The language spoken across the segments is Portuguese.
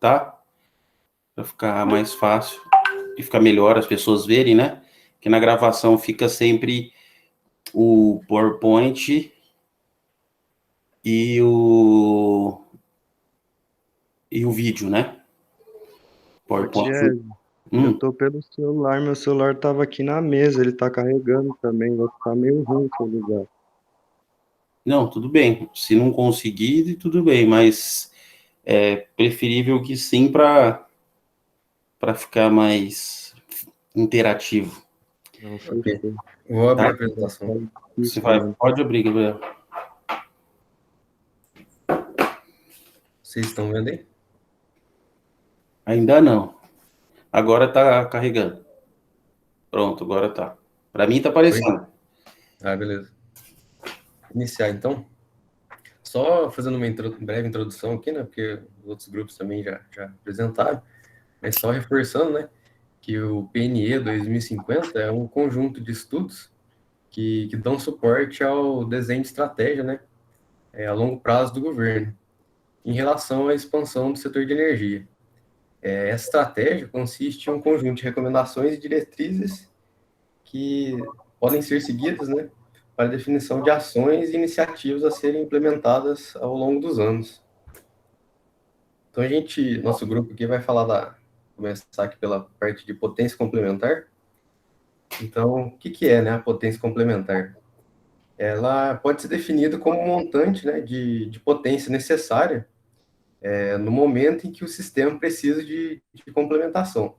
tá? Para ficar mais fácil e ficar melhor as pessoas verem, né? Que na gravação fica sempre o PowerPoint e o vídeo, né? Ô, PowerPoint. Diego, eu tô pelo celular, meu celular tava aqui na mesa, ele tá carregando também, vai ficar meio ruim se eu ligar. Não, tudo bem. Se não conseguir, tudo bem, mas é preferível que sim para ficar mais interativo. Não, Ok. fechou. Vou abrir a Tá? apresentação. Tá Você difícil vai, mesmo. pode abrir, Gabriel. Vocês estão vendo aí? Ainda não. Agora tá carregando. Pronto, agora tá. Para mim tá Foi? aparecendo. Ah, beleza. Iniciar então. Só fazendo uma breve introdução aqui, né? Porque os outros grupos também já apresentaram. Mas só reforçando, né? Que o PNE 2050 é um conjunto de estudos que dão suporte ao desenho de estratégia, né? A longo prazo do governo, em relação à expansão do setor de energia. Essa estratégia consiste em um conjunto de recomendações e diretrizes que podem ser seguidas, né, para a definição de ações e iniciativas a serem implementadas ao longo dos anos. Então, nosso grupo aqui vai começar aqui pela parte de potência complementar. Então, o que é, né, a potência complementar? Ela pode ser definida como um montante, né, de potência necessária no momento em que o sistema precisa de complementação.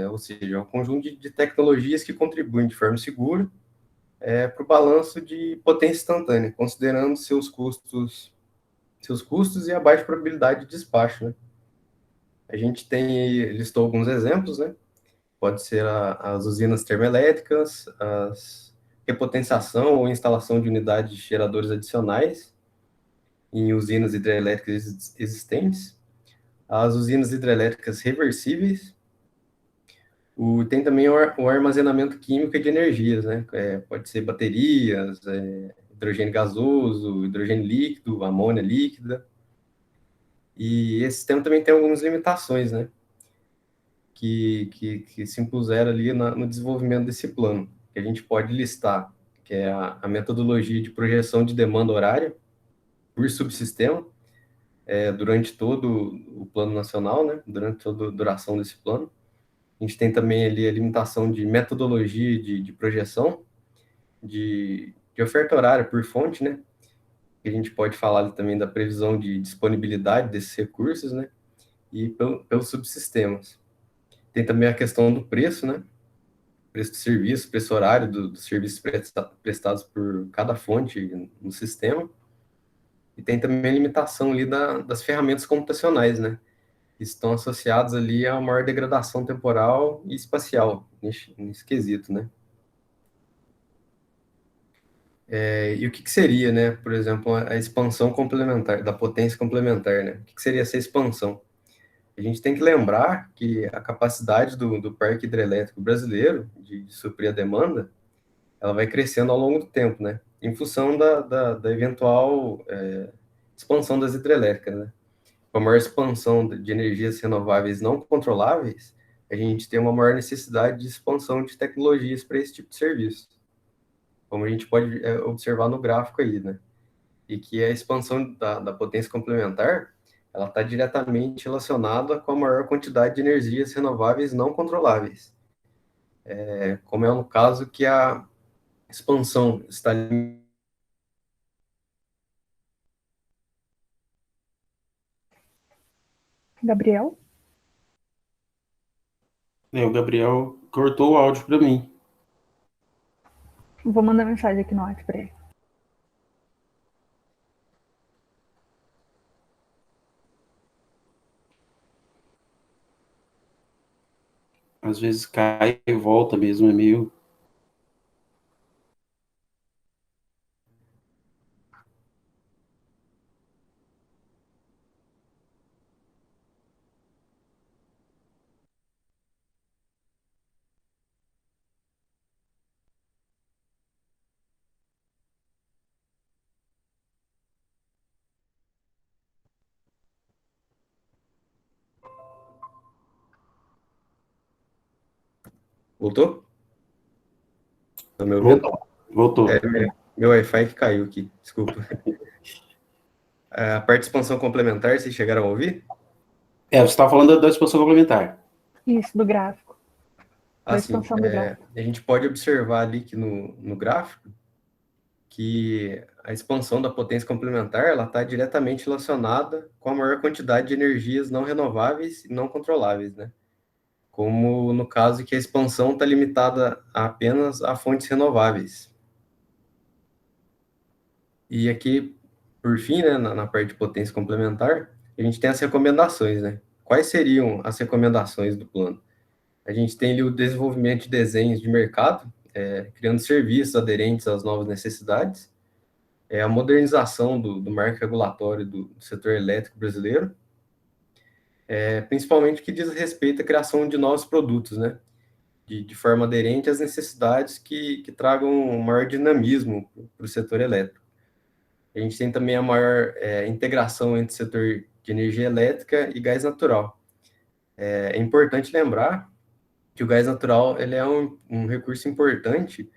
Ou seja, é um conjunto de tecnologias que contribuem de forma segura para o balanço de potência instantânea, considerando seus custos e a baixa probabilidade de despacho, né? A gente listou alguns exemplos, né? Pode ser as usinas termoelétricas, as repotenciação ou instalação de unidades de geradores adicionais em usinas hidrelétricas existentes, as usinas hidrelétricas reversíveis. Tem também o armazenamento químico de energias, né? Pode ser baterias, hidrogênio gasoso, hidrogênio líquido, amônia líquida. E esse sistema também tem algumas limitações, né? Que se impuseram ali no desenvolvimento desse plano, que a gente pode listar, que é a metodologia de projeção de demanda horária por subsistema, durante todo o plano nacional, né? Durante toda a duração desse plano. A gente tem também ali a limitação de metodologia de projeção, de oferta horária por fonte, né? A gente pode falar ali também da previsão de disponibilidade desses recursos, né? E pelos subsistemas. Tem também a questão do preço, né? Preço do serviço, preço horário dos serviços prestados por cada fonte no sistema. E tem também a limitação ali das ferramentas computacionais, né? Que estão associadas ali a maior degradação temporal e espacial, nesse quesito, né? E o que seria, né, por exemplo, a expansão complementar, da potência complementar, né? O que seria essa expansão? A gente tem que lembrar que a capacidade do parque hidrelétrico brasileiro de suprir a demanda, ela vai crescendo ao longo do tempo, né? Em função da eventual expansão das hidrelétricas, né? Com a maior expansão de energias renováveis não controláveis, a gente tem uma maior necessidade de expansão de tecnologias para esse tipo de serviço, como a gente pode observar no gráfico aí, né? E que a expansão da potência complementar, ela está diretamente relacionada com a maior quantidade de energias renováveis não controláveis, como é no caso que a expansão está... Gabriel? O Gabriel cortou o áudio para mim. Vou mandar mensagem aqui no WhatsApp pra ele. Às vezes cai e volta mesmo, é meio. Voltou? Tá me ouvindo? Voltou. Meu Wi-Fi que caiu aqui, desculpa. A parte de expansão complementar, vocês chegaram a ouvir? Você estava falando da expansão complementar. Isso, do gráfico. Da Assim, expansão do gráfico. a gente pode observar ali que no gráfico que a expansão da potência complementar ela está diretamente relacionada com a maior quantidade de energias não renováveis e não controláveis, né? Como no caso que a expansão está limitada apenas a fontes renováveis. E aqui, por fim, né, na parte de potência complementar, a gente tem as recomendações, né? Quais seriam as recomendações do plano? A gente tem ali o desenvolvimento de desenhos de mercado, criando serviços aderentes às novas necessidades, a modernização do marco regulatório do setor elétrico brasileiro, principalmente que diz respeito à criação de novos produtos, né? De forma aderente às necessidades que tragam um maior dinamismo para o setor elétrico. A gente tem também a maior integração entre o setor de energia elétrica e gás natural. É importante lembrar que o gás natural ele é um recurso importante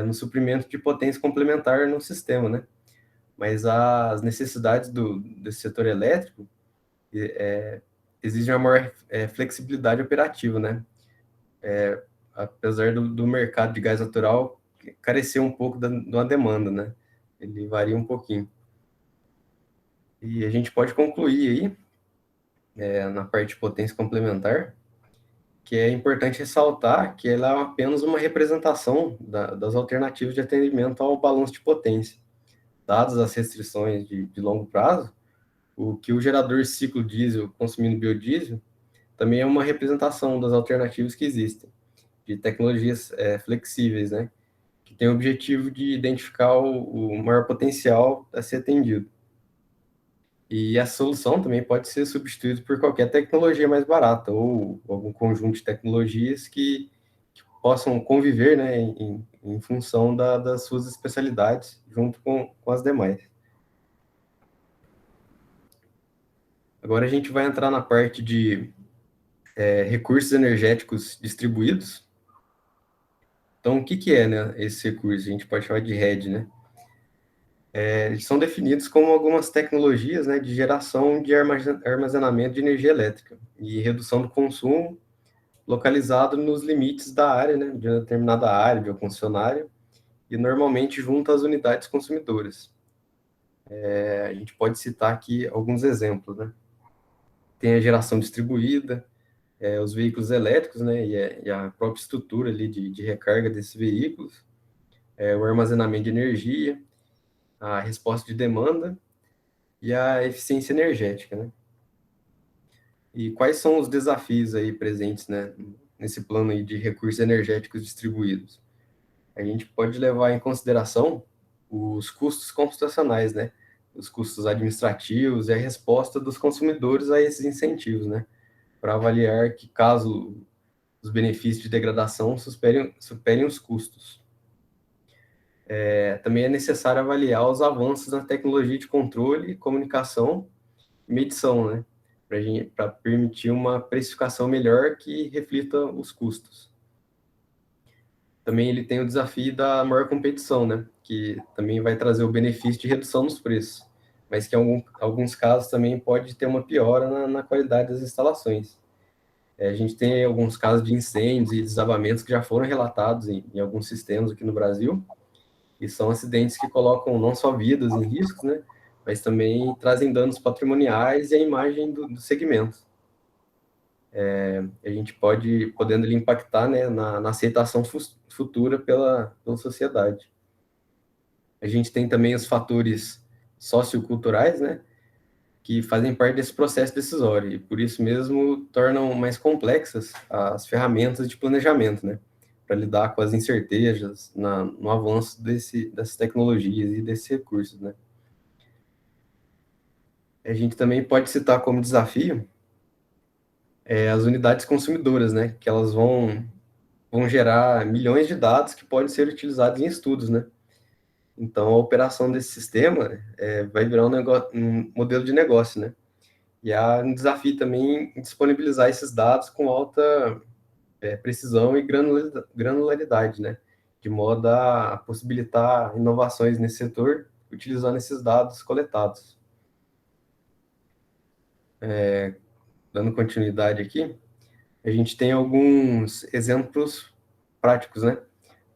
no suprimento de potência complementar no sistema, né? Mas as necessidades desse setor elétrico exigem uma maior flexibilidade operativa, né? Apesar do mercado de gás natural carecer um pouco de uma demanda, né? Ele varia um pouquinho. E a gente pode concluir aí, na parte de potência complementar, que é importante ressaltar que ela é apenas uma representação das alternativas de atendimento ao balanço de potência. Dadas as restrições de longo prazo, o que o gerador ciclo diesel consumindo biodiesel também é uma representação das alternativas que existem, de tecnologias flexíveis, né, que tem o objetivo de identificar o maior potencial a ser atendido. E a solução também pode ser substituída por qualquer tecnologia mais barata ou algum conjunto de tecnologias que possam conviver, né, em função das suas especialidades junto com as demais. Agora a gente vai entrar na parte de recursos energéticos distribuídos. Então, o que é, né, esse recurso? A gente pode chamar de RED, né? Eles são definidos como algumas tecnologias, né, de geração de armazenamento de energia elétrica e redução do consumo localizado nos limites da área, né, de uma determinada área, de uma concessionária, e normalmente junto às unidades consumidoras. A gente pode citar aqui alguns exemplos, né? Tem a geração distribuída, os veículos elétricos, né, e a própria estrutura ali de recarga desses veículos, o armazenamento de energia, a resposta de demanda e a eficiência energética, né? E quais são os desafios aí presentes, né, nesse plano aí de recursos energéticos distribuídos? A gente pode levar em consideração os custos computacionais, né, os custos administrativos e a resposta dos consumidores a esses incentivos, né, para avaliar que caso os benefícios de degradação superem os custos. Também é necessário avaliar os avanços na tecnologia de controle, comunicação e medição, né? Para permitir uma precificação melhor que reflita os custos. Também ele tem o desafio da maior competição, né? Que também vai trazer o benefício de redução nos preços, mas que em alguns casos também pode ter uma piora na qualidade das instalações. A gente tem alguns casos de incêndios e desabamentos que já foram relatados em alguns sistemas aqui no Brasil, e são acidentes que colocam não só vidas em risco, né, mas também trazem danos patrimoniais e a imagem do segmento. A gente podendo ali impactar, né, na aceitação futura pela sociedade. A gente tem também os fatores socioculturais, né, que fazem parte desse processo decisório, e por isso mesmo tornam mais complexas as ferramentas de planejamento, né, para lidar com as incertezas no avanço dessas tecnologias e desses recursos, né. A gente também pode citar como desafio as unidades consumidoras, né, que elas vão gerar milhões de dados que podem ser utilizados em estudos, né. Então, a operação desse sistema vai virar um modelo de negócio, né. E há um desafio também em disponibilizar esses dados com alta precisão e granularidade, né? De modo a possibilitar inovações nesse setor, utilizando esses dados coletados. Dando continuidade aqui, a gente tem alguns exemplos práticos, né?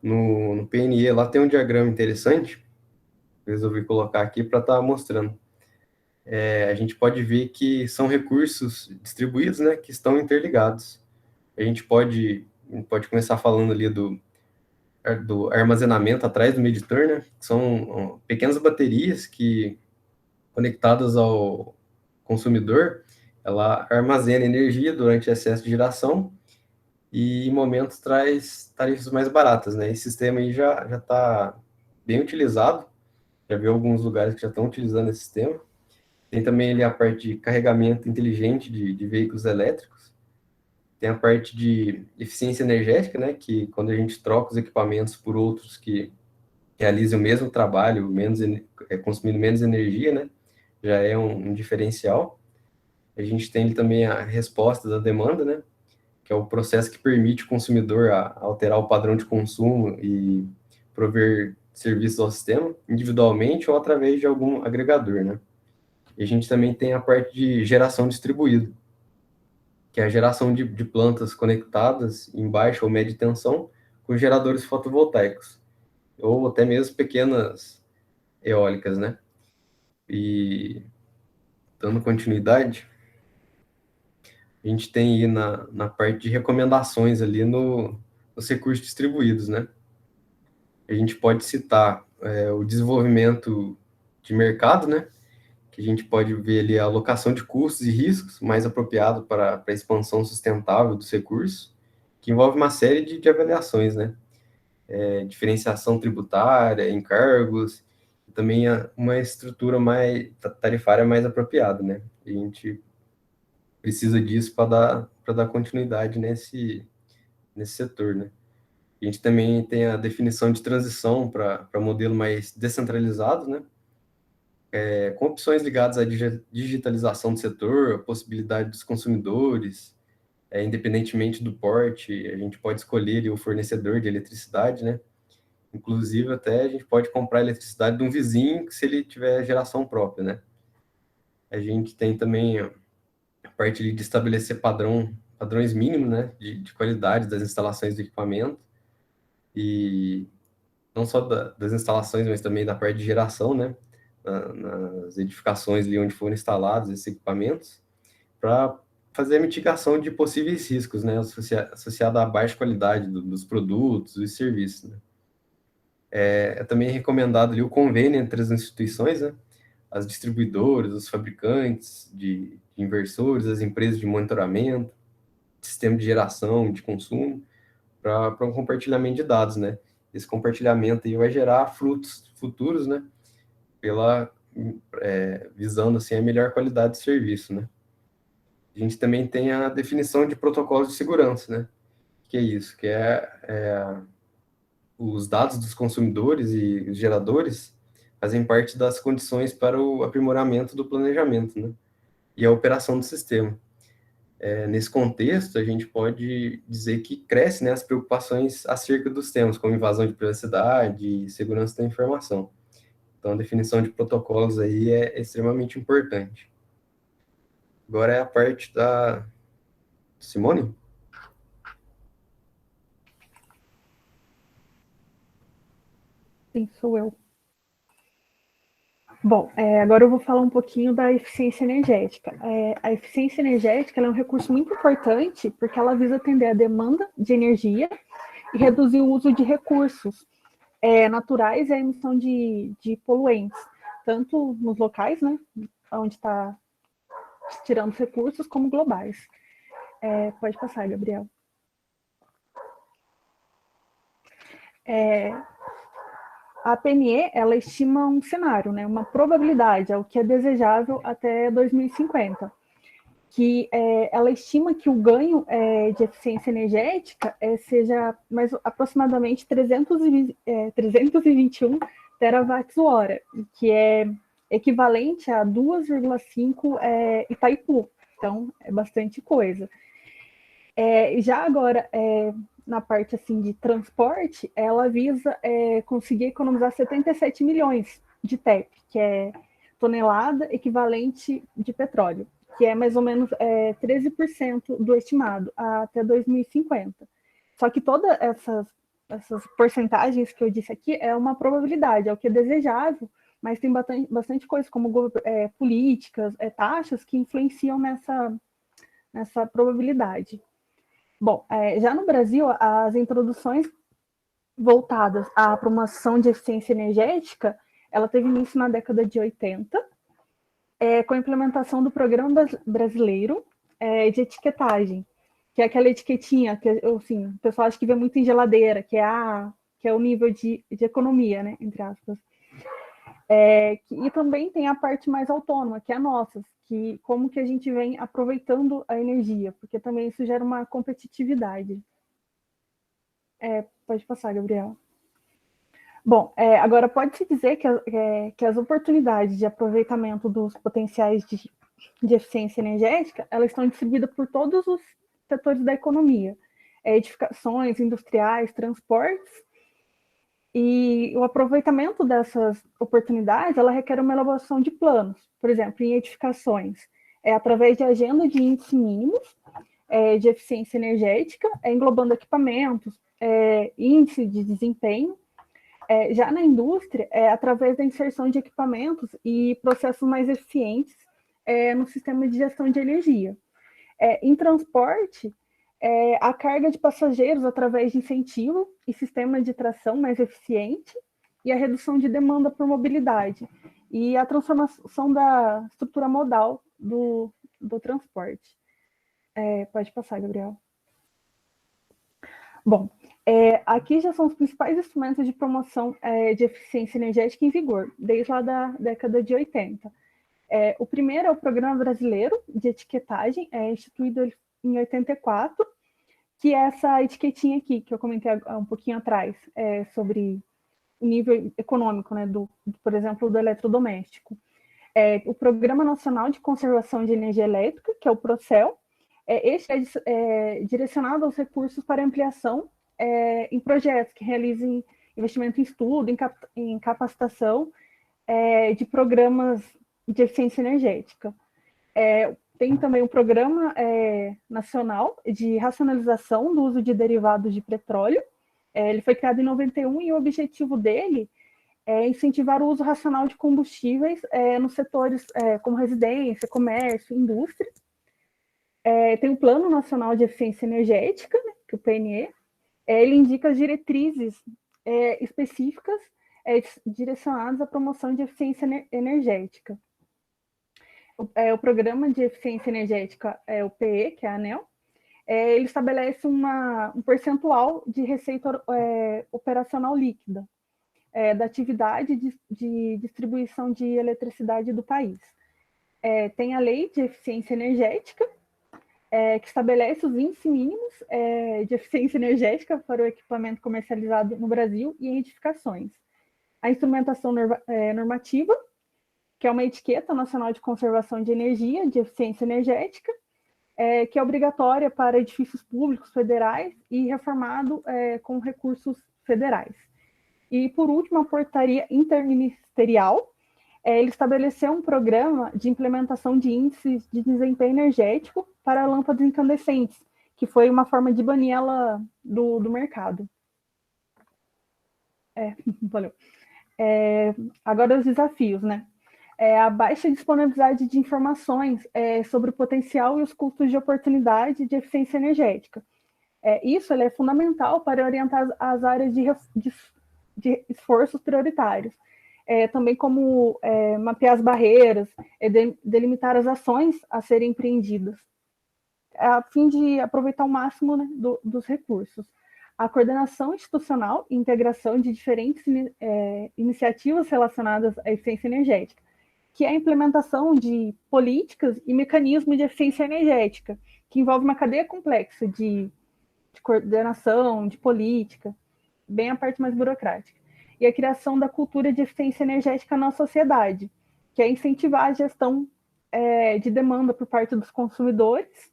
No PNE, lá tem um diagrama interessante, que eu resolvi colocar aqui para estar mostrando. A gente pode ver que são recursos distribuídos, né, que estão interligados. A gente pode começar falando ali do armazenamento atrás do medidor, né, que são pequenas baterias que, conectadas ao consumidor, ela armazena energia durante excesso de geração e, em momentos, traz tarifas mais baratas, né? Esse sistema aí já está bem utilizado, já vi alguns lugares que já estão utilizando esse sistema. Tem também ali a parte de carregamento inteligente de veículos elétricos. Tem a parte de eficiência energética, né? Que quando a gente troca os equipamentos por outros que realizem o mesmo trabalho, consumindo menos energia, né? Já é um diferencial. A gente tem também a resposta da demanda, né? Que é o processo que permite o consumidor a alterar o padrão de consumo e prover serviços ao sistema, individualmente ou através de algum agregador, né? E a gente também tem a parte de geração distribuída, que é a geração de plantas conectadas em baixa ou média tensão com geradores fotovoltaicos, ou até mesmo pequenas eólicas, né? E dando continuidade, a gente tem aí na parte de recomendações ali nos recursos distribuídos, né? A gente pode citar o desenvolvimento de mercado, né? Que a gente pode ver ali a alocação de custos e riscos mais apropriado para a expansão sustentável dos recursos, que envolve uma série de avaliações, né? Diferenciação tributária, encargos, e também uma estrutura mais tarifária mais apropriada, né? A gente precisa disso para dar continuidade nesse setor, né? A gente também tem a definição de transição para modelo mais descentralizado, né? Com opções ligadas à digitalização do setor, a possibilidade dos consumidores, independentemente do porte, a gente pode escolher ali, o fornecedor de eletricidade, né? Inclusive, até a gente pode comprar eletricidade de um vizinho se ele tiver geração própria, né? A gente tem também a parte ali de estabelecer padrões mínimos, né? De qualidade das instalações do equipamento, e não só das instalações, mas também da parte de geração, né? Nas edificações ali onde foram instalados esses equipamentos, para fazer a mitigação de possíveis riscos, né? Associado à baixa qualidade dos produtos e serviços, né? É também recomendado ali o convênio entre as instituições, né? As distribuidoras, os fabricantes de inversores, as empresas de monitoramento, sistema de geração, de consumo, para um compartilhamento de dados, né? Esse compartilhamento aí vai gerar frutos futuros, né? Visando assim a melhor qualidade de serviço, né? A gente também tem a definição de protocolos de segurança, né? Que é isso, que os dados dos consumidores e os geradores fazem parte das condições para o aprimoramento do planejamento, né? E a operação do sistema. Nesse contexto, a gente pode dizer que cresce, né, as preocupações acerca dos temas, como invasão de privacidade e segurança da informação. Então, a definição de protocolos aí é extremamente importante. Agora é a parte da Simone? Sim, sou eu. Bom, agora eu vou falar um pouquinho da eficiência energética. A eficiência energética é um recurso muito importante porque ela visa atender a demanda de energia e reduzir o uso de recursos naturais e a emissão de poluentes, tanto nos locais, né, onde está tirando os recursos, como globais. Pode passar, Gabriel. A PNE, ela estima um cenário, né, uma probabilidade, o que é desejável até 2050, que ela estima que o ganho de eficiência energética seja mais aproximadamente 321 terawatts-hora, que é equivalente a 2,5 Itaipu. Então, é bastante coisa. Já agora, na parte assim de transporte, ela visa conseguir economizar 77 milhões de TEP, que é tonelada equivalente de petróleo, que é mais ou menos 13% do estimado até 2050. Só que todas essas porcentagens que eu disse aqui é uma probabilidade, é o que é desejável, mas tem bastante coisa, como políticas, taxas que influenciam nessa probabilidade. Bom, já no Brasil, as introduções voltadas à promoção de eficiência energética, ela teve início na década de 80, com a implementação do Programa Brasileiro de Etiquetagem, que é aquela etiquetinha que assim, o pessoal acha que vê muito em geladeira, que é o nível de economia, né, entre aspas. E também tem a parte mais autônoma, que é a nossa, que como que a gente vem aproveitando a energia, porque também isso gera uma competitividade. Pode passar, Gabriel. Bom, agora pode-se dizer que as oportunidades de aproveitamento dos potenciais de eficiência energética, elas estão distribuídas por todos os setores da economia, edificações, industriais, transportes, e o aproveitamento dessas oportunidades, ela requer uma elaboração de planos, por exemplo, em edificações, através de agenda de índices mínimos de eficiência energética, englobando equipamentos, índice de desempenho. Já na indústria, através da inserção de equipamentos e processos mais eficientes no sistema de gestão de energia. Em transporte, a carga de passageiros através de incentivo e sistema de tração mais eficiente e a redução de demanda por mobilidade e a transformação da estrutura modal do transporte. Pode passar, Gabriel. Bom, aqui já são os principais instrumentos de promoção de eficiência energética em vigor, desde lá da década de 80. O primeiro é o Programa Brasileiro de Etiquetagem, instituído em 84, que é essa etiquetinha aqui, que eu comentei um pouquinho atrás, sobre o nível econômico, né, por exemplo, do eletrodoméstico. O Programa Nacional de Conservação de Energia Elétrica, que é o PROCEL, este é direcionado aos recursos para ampliação em projetos que realizem investimento em estudo, em capacitação de programas de eficiência energética. Tem também o Programa Nacional de Racionalização do Uso de Derivados de Petróleo. Ele foi criado em 91 e o objetivo dele é incentivar o uso racional de combustíveis nos setores como residência, comércio, indústria. Tem o Plano Nacional de Eficiência Energética, né, que é o PNE. Ele indica as diretrizes específicas direcionadas à promoção de eficiência energética. O Programa de Eficiência Energética, o PE, que é a ANEEL, ele estabelece um percentual de receita operacional líquida da atividade de distribuição de eletricidade do país. Tem a Lei de Eficiência Energética, que estabelece os índices mínimos de eficiência energética para o equipamento comercializado no Brasil e em edificações. A instrumentação normativa, que é uma etiqueta nacional de conservação de energia, de eficiência energética, que é obrigatória para edifícios públicos federais e reformado com recursos federais. E, por último, a portaria interministerial, ele estabeleceu um programa de implementação de índices de desempenho energético para lâmpadas incandescentes, que foi uma forma de banir ela do mercado. Valeu. Agora os desafios, né? A baixa disponibilidade de informações sobre o potencial e os custos de oportunidade de eficiência energética. Isso é fundamental para orientar as áreas de esforços prioritários. Também como mapear as barreiras, delimitar as ações a serem empreendidas, a fim de aproveitar o máximo, né, dos recursos. A coordenação institucional e integração de diferentes iniciativas relacionadas à eficiência energética, que é a implementação de políticas e mecanismos de eficiência energética, que envolve uma cadeia complexa de coordenação, de política, bem a parte mais burocrática. E a criação da cultura de eficiência energética na sociedade, que é incentivar a gestão de demanda por parte dos consumidores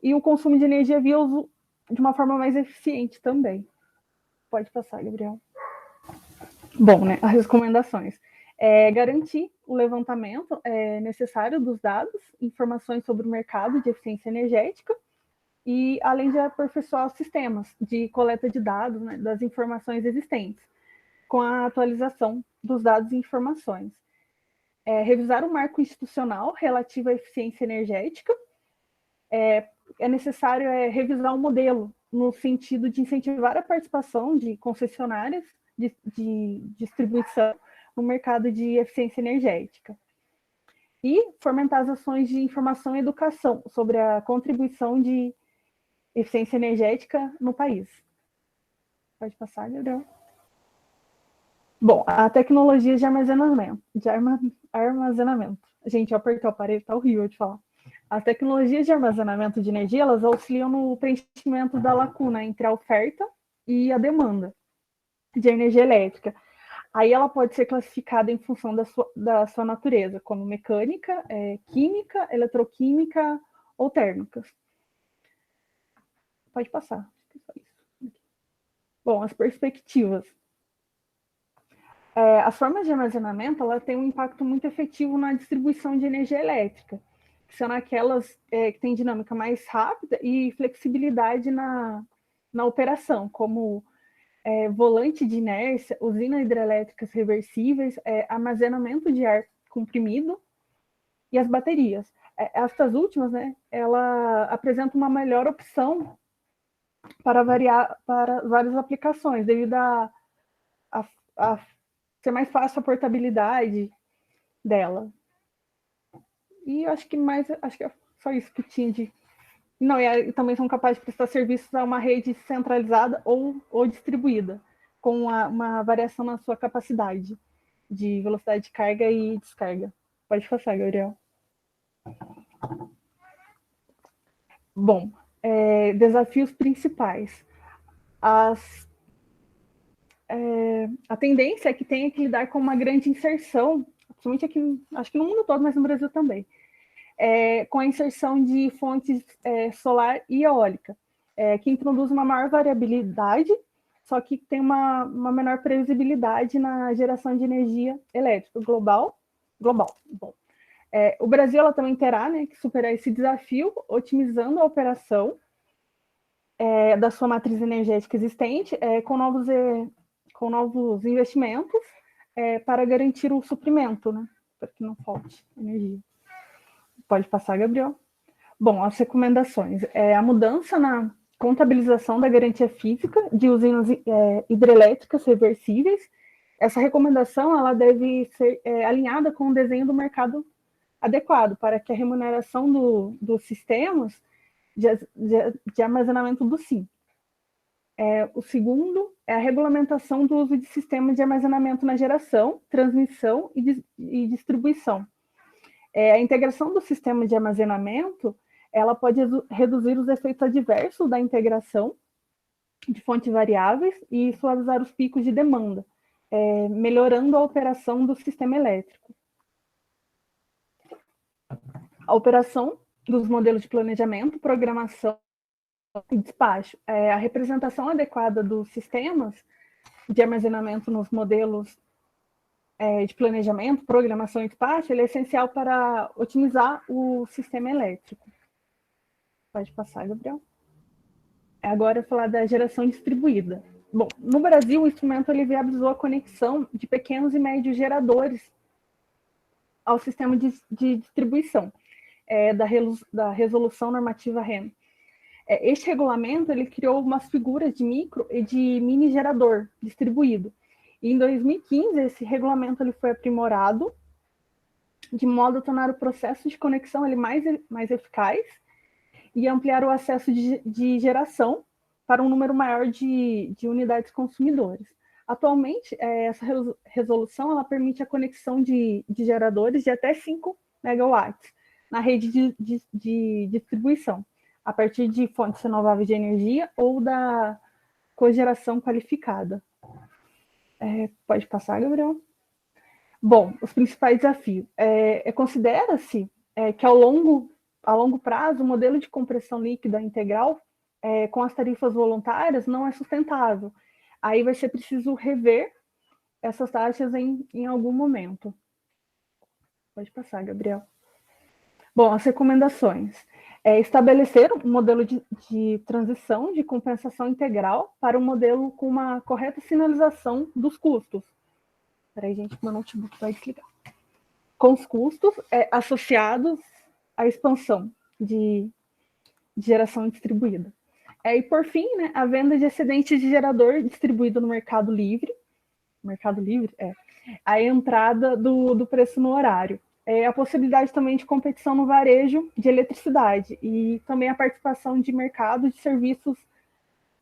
e o consumo de energia via uso de uma forma mais eficiente também. Pode passar, Gabriel. Bom, né, as recomendações. Garantir o levantamento necessário dos dados, informações sobre o mercado de eficiência energética, e além de aperfeiçoar os sistemas de coleta de dados, né, das informações existentes, com a atualização dos dados e informações. Revisar o marco institucional relativo à eficiência energética. É necessário revisar o modelo, no sentido de incentivar a participação de concessionárias de distribuição no mercado de eficiência energética. E fomentar as ações de informação e educação sobre a contribuição de eficiência energética no país. Pode passar, Gabriel. Bom, a tecnologia de armazenamento. Gente, eu apertei o aparelho, tá horrível de falar. As tecnologias de armazenamento de energia, elas auxiliam no preenchimento da lacuna entre a oferta e a demanda de energia elétrica. Aí ela pode ser classificada em função da sua natureza, como mecânica, química, eletroquímica ou térmica. Pode passar. Bom, as perspectivas. As formas de armazenamento, ela tem um impacto muito efetivo na distribuição de energia elétrica, que são aquelas que têm dinâmica mais rápida e flexibilidade na operação, como volante de inércia, usinas hidrelétricas reversíveis, armazenamento de ar comprimido e as baterias. Estas últimas, né, ela apresenta uma melhor opção para várias aplicações, devido a ser mais fácil a portabilidade dela. E acho que é só isso que tinha de... Não, e também são capazes de prestar serviços a uma rede centralizada ou distribuída, com uma variação na sua capacidade de velocidade de carga e descarga. Pode passar, Gabriel. Bom, desafios principais. A tendência é que tenha que lidar com uma grande inserção, principalmente aqui, acho que no mundo todo, mas no Brasil também, com a inserção de fontes solar e eólica, que introduz uma maior variabilidade, só que tem uma menor previsibilidade na geração de energia elétrica global. Bom, o Brasil ela também terá, né, que superar esse desafio, otimizando a operação da sua matriz energética existente, com novos investimentos para garantir o suprimento, né, para que não falte energia. Pode passar, Gabriel. Bom, as recomendações. A mudança na contabilização da garantia física de usinas hidrelétricas reversíveis. Essa recomendação ela deve ser alinhada com o desenho do mercado adequado para que a remuneração dos sistemas de armazenamento do SIM. O segundo é a regulamentação do uso de sistemas de armazenamento na geração, transmissão e distribuição. A integração do sistema de armazenamento, ela pode reduzir os efeitos adversos da integração de fontes variáveis e suavizar os picos de demanda, melhorando a operação do sistema elétrico. A operação dos modelos de planejamento, programação e despacho. A representação adequada dos sistemas de armazenamento nos modelos de planejamento, programação e despacho, ele é essencial para otimizar o sistema elétrico. Pode passar, Gabriel. Agora eu vou falar da geração distribuída. Bom, no Brasil, o instrumento ele viabilizou a conexão de pequenos e médios geradores ao sistema de distribuição da Resolução Normativa REN. Este regulamento ele criou umas figuras de micro e de mini gerador distribuído. E em 2015, esse regulamento ele foi aprimorado de modo a tornar o processo de conexão ele mais eficaz e ampliar o acesso de geração para um número maior de unidades consumidoras. Atualmente, essa resolução ela permite a conexão de geradores de até 5 megawatts na rede de distribuição, a partir de fontes renováveis de energia ou da cogeração qualificada. Pode passar, Gabriel? Bom, os principais desafios. Considera-se que ao longo a longo prazo, o modelo de compressão líquida integral com as tarifas voluntárias não é sustentável. Aí vai ser preciso rever essas taxas em algum momento. Pode passar, Gabriel. Bom, as recomendações. Estabelecer um modelo de transição de compensação integral para um modelo com uma correta sinalização dos custos. Espera aí, gente, meu notebook vai desligar. Com os custos associados à expansão de geração distribuída. E, por fim, né, a venda de excedente de gerador distribuído no Mercado Livre, a entrada do preço no horário. A possibilidade também de competição no varejo de eletricidade e também a participação de mercado de serviços,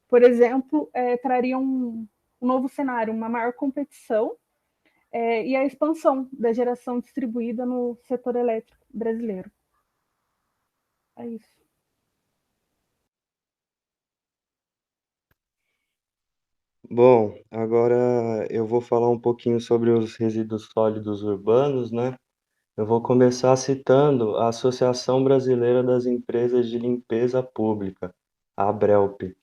por exemplo, traria um novo cenário, uma maior competição e a expansão da geração distribuída no setor elétrico brasileiro. É isso. Bom, agora eu vou falar um pouquinho sobre os resíduos sólidos urbanos, né? Eu vou começar citando a Associação Brasileira das Empresas de Limpeza Pública, a ABRELP.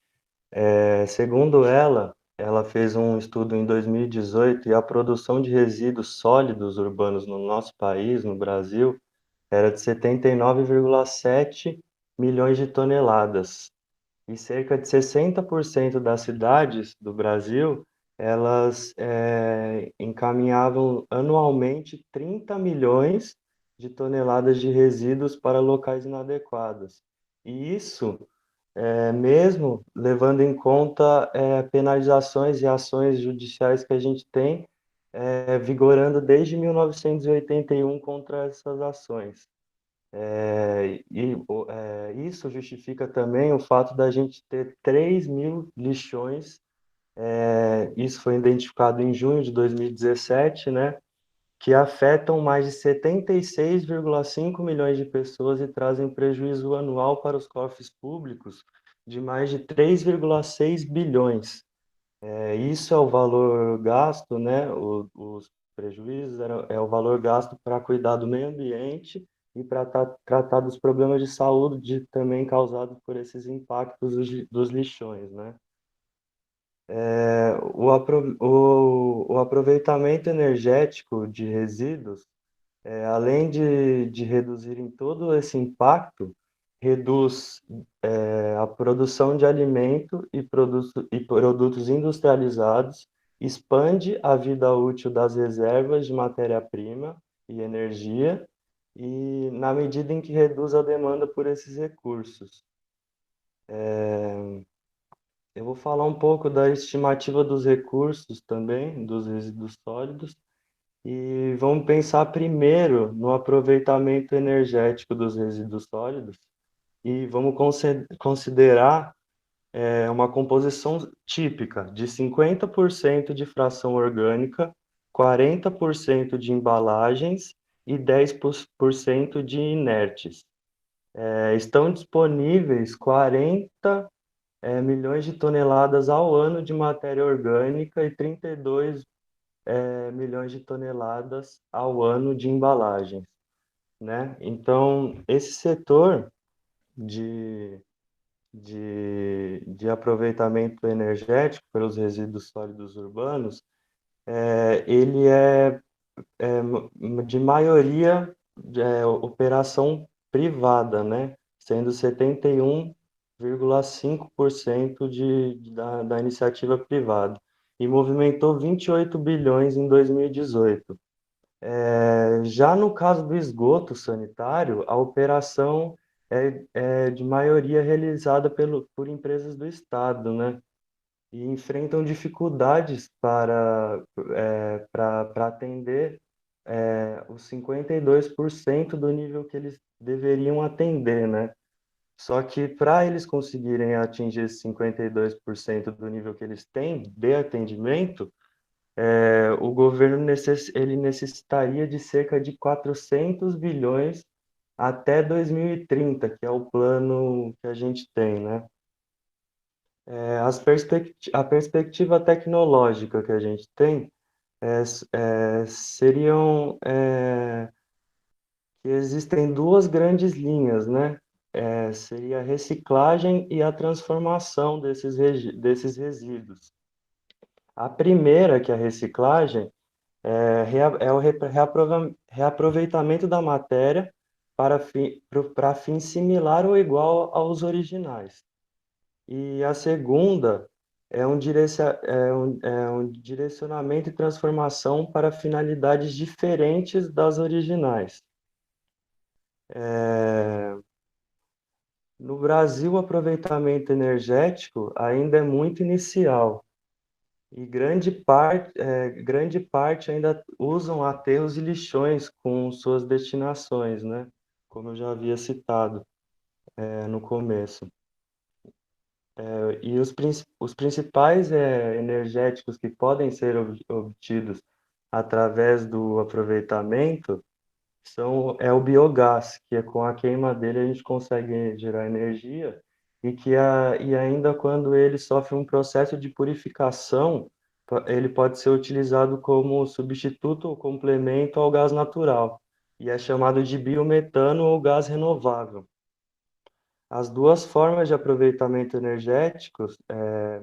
Segundo ela fez um estudo em 2018 e a produção de resíduos sólidos urbanos no nosso país, no Brasil, era de 79,7 milhões de toneladas. E cerca de 60% das cidades do Brasil, elas encaminhavam anualmente 30 milhões de toneladas de resíduos para locais inadequados. E isso, mesmo levando em conta penalizações e ações judiciais que a gente tem, vigorando desde 1981 contra essas ações. Isso justifica também o fato da gente ter 3 mil lixões, isso foi identificado em junho de 2017, né, que afetam mais de 76,5 milhões de pessoas e trazem prejuízo anual para os cofres públicos de mais de 3,6 bilhões. Isso é o valor gasto, né, os prejuízos é o valor gasto para cuidar do meio ambiente e para tratar dos problemas de saúde também causados por esses impactos dos lixões, né? O aproveitamento energético de resíduos, além de reduzirem todo esse impacto, reduz a produção de alimento e produtos industrializados, expande a vida útil das reservas de matéria-prima e energia, e na medida em que reduz a demanda por esses recursos. Eu vou falar um pouco da estimativa dos recursos também, dos resíduos sólidos, e vamos pensar primeiro no aproveitamento energético dos resíduos sólidos, e vamos considerar uma composição típica de 50% de fração orgânica, 40% de embalagens e 10% de inertes. Estão disponíveis 40 milhões de toneladas ao ano de matéria orgânica e 32 milhões de toneladas ao ano de embalagens, né? Então, esse setor de aproveitamento energético pelos resíduos sólidos urbanos, ele de maioria operação privada, né? Sendo 71,5% da iniciativa privada, e movimentou 28 bilhões em 2018. Já no caso do esgoto sanitário, a operação é de maioria realizada por empresas do Estado, né? E enfrentam dificuldades para atender os 52% do nível que eles deveriam atender, né? Só que para eles conseguirem atingir esse 52% do nível que eles têm de atendimento, o governo ele necessitaria de cerca de 400 bilhões até 2030, que é o plano que a gente tem, né? A perspectiva tecnológica que a gente tem seriam que existem duas grandes linhas, né? Seria a reciclagem e a transformação desses resíduos. A primeira, que é a reciclagem, é o reaproveitamento da matéria para fim similar ou igual aos originais. E a segunda é um direcionamento e transformação para finalidades diferentes das originais. No Brasil, o aproveitamento energético ainda é muito inicial e grande parte ainda usam aterros e lixões com suas destinações, né? Como eu já havia citado, no começo. E os principais energéticos que podem ser obtidos através do aproveitamento é o biogás, que é com a queima dele a gente consegue gerar energia e ainda quando ele sofre um processo de purificação, ele pode ser utilizado como substituto ou complemento ao gás natural e é chamado de biometano ou gás renovável. As duas formas de aproveitamento energético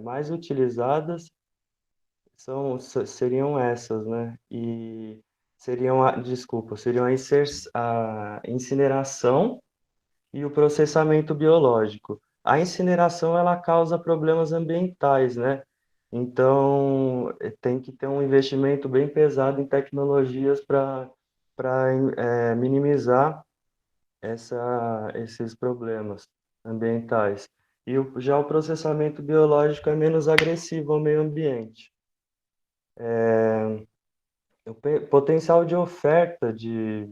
mais utilizadas seriam essas, né? E seriam a incineração e o processamento biológico. A incineração, ela causa problemas ambientais, né? Então, tem que ter um investimento bem pesado em tecnologias para minimizar esses problemas ambientais. E já o processamento biológico é menos agressivo ao meio ambiente. O potencial de oferta de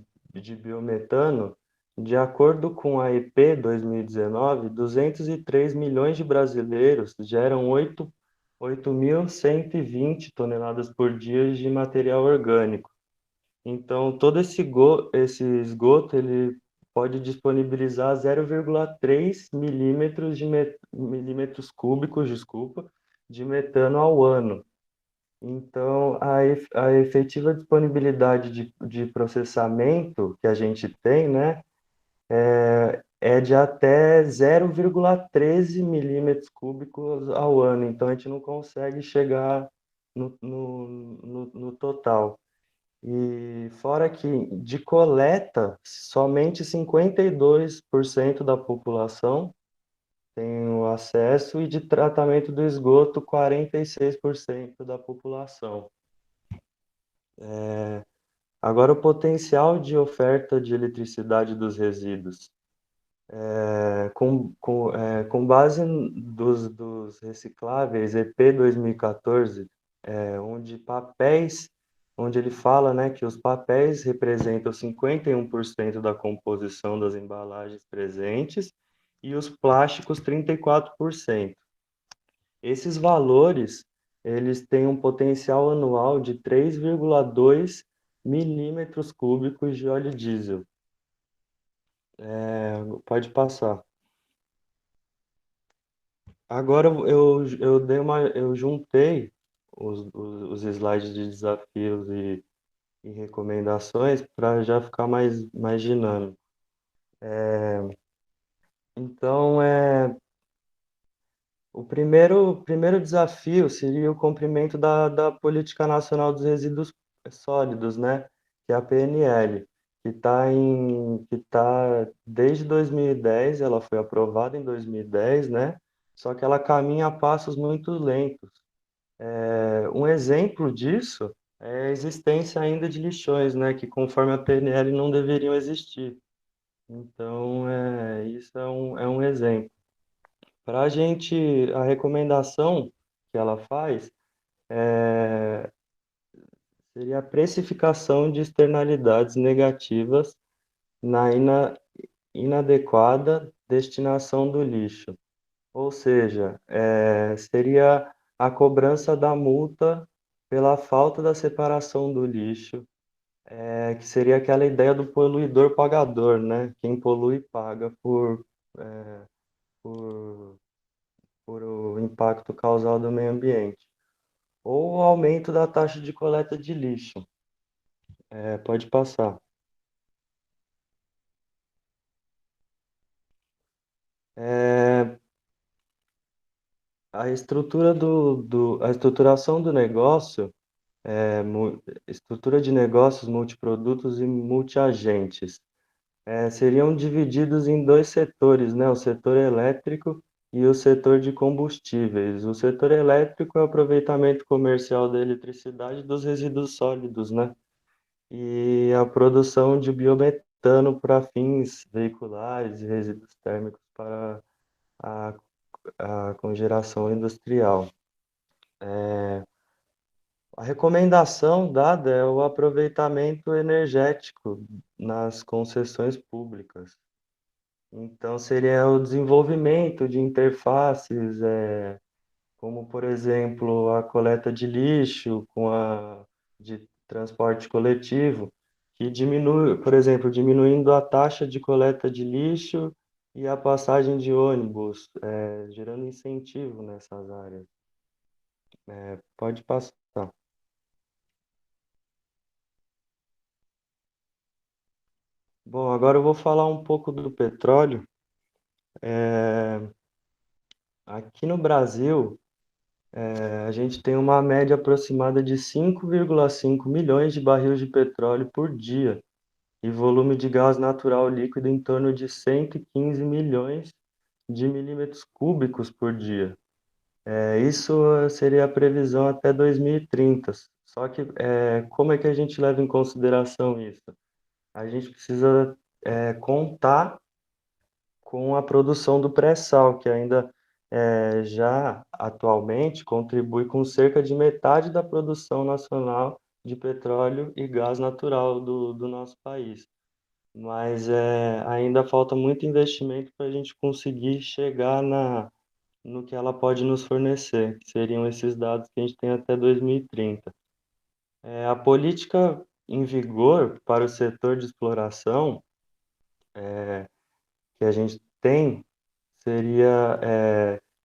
biometano, de acordo com a EP 2019, 203 milhões de brasileiros geram 8.120 toneladas por dia de material orgânico. Então, todo esse esgoto ele pode disponibilizar 0,3 milímetros cúbicos, desculpa, de metano ao ano. Então, a efetiva disponibilidade de processamento que a gente tem, né, é de até 0,13 milímetros cúbicos ao ano. Então, a gente não consegue chegar no total. E fora que de coleta, somente 52% da população tem o acesso e de tratamento do esgoto, 46% da população. Agora, o potencial de oferta de eletricidade dos resíduos. Com base dos recicláveis EP 2014, onde ele fala, né, que os papéis representam 51% da composição das embalagens presentes e os plásticos 34%. Esses valores, eles têm um potencial anual de 3,2 milímetros cúbicos de óleo diesel. Pode passar. Agora eu juntei os slides de desafios e recomendações para já ficar mais dinâmico. Então, o primeiro desafio seria o cumprimento da Política Nacional dos Resíduos Sólidos, né? Que é a PNL, que tá desde 2010, ela foi aprovada em 2010, né? Só que ela caminha a passos muito lentos. Um exemplo disso é a existência ainda de lixões, né? Que conforme a PNL não deveriam existir. Então, isso é um exemplo. Para a gente, a recomendação que ela faz seria a precificação de externalidades negativas na inadequada destinação do lixo. Ou seja, seria a cobrança da multa pela falta da separação do lixo, que seria aquela ideia do poluidor pagador, né? Quem polui paga por o impacto causal do meio ambiente. Ou o aumento da taxa de coleta de lixo. Pode passar. A estrutura a estruturação do negócio, estrutura de negócios multiprodutos e multiagentes, seriam divididos em dois setores, né? O setor elétrico e o setor de combustíveis. O setor elétrico é o aproveitamento comercial da eletricidade dos resíduos sólidos, né? E a produção de biometano para fins veiculares e resíduos térmicos para a, a cogeração industrial. A recomendação dada é o aproveitamento energético nas concessões públicas. Então, seria o desenvolvimento de interfaces, como, por exemplo, a coleta de lixo com de transporte coletivo, que diminui, por exemplo, diminuindo a taxa de coleta de lixo e a passagem de ônibus, gerando incentivo nessas áreas. Pode passar. Bom, agora eu vou falar um pouco do petróleo. Aqui no Brasil, a gente tem uma média aproximada de 5,5 milhões de barris de petróleo por dia e volume de gás natural líquido em torno de 115 milhões de milímetros cúbicos por dia. Isso seria a previsão até 2030. Só que como é que a gente leva em consideração isso? A gente precisa contar com a produção do pré-sal, que ainda já atualmente contribui com cerca de metade da produção nacional de petróleo e gás natural do nosso país. Mas ainda falta muito investimento para a gente conseguir chegar no que ela pode nos fornecer, que seriam esses dados que a gente tem até 2030. A política em vigor para o setor de exploração que a gente tem seria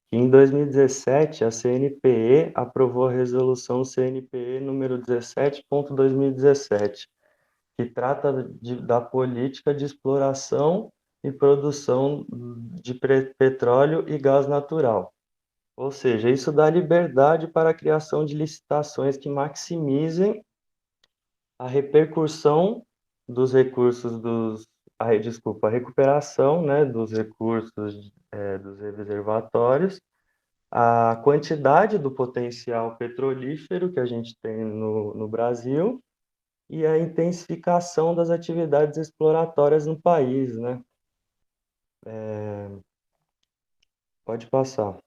que em 2017 a CNPE aprovou a resolução CNPE número 17.2017, que trata da política de exploração e produção de petróleo e gás natural. Ou seja, isso dá liberdade para a criação de licitações que maximizem a repercussão dos recursos a recuperação, né, dos recursos dos reservatórios, a quantidade do potencial petrolífero que a gente tem no Brasil e a intensificação das atividades exploratórias no país, né? Pode passar.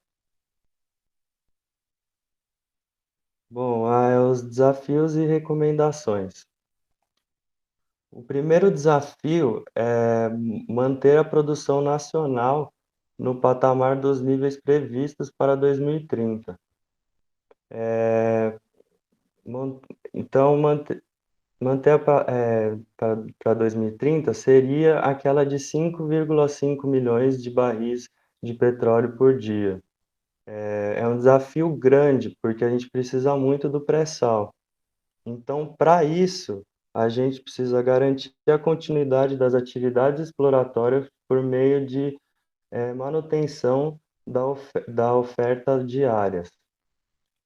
Bom, os desafios e recomendações. O primeiro desafio é manter a produção nacional no patamar dos níveis previstos para 2030. Então, manter para 2030 seria aquela de 5,5 milhões de barris de petróleo por dia. É um desafio grande, porque a gente precisa muito do pré-sal. Então, para isso, a gente precisa garantir a continuidade das atividades exploratórias por meio de manutenção da oferta de áreas.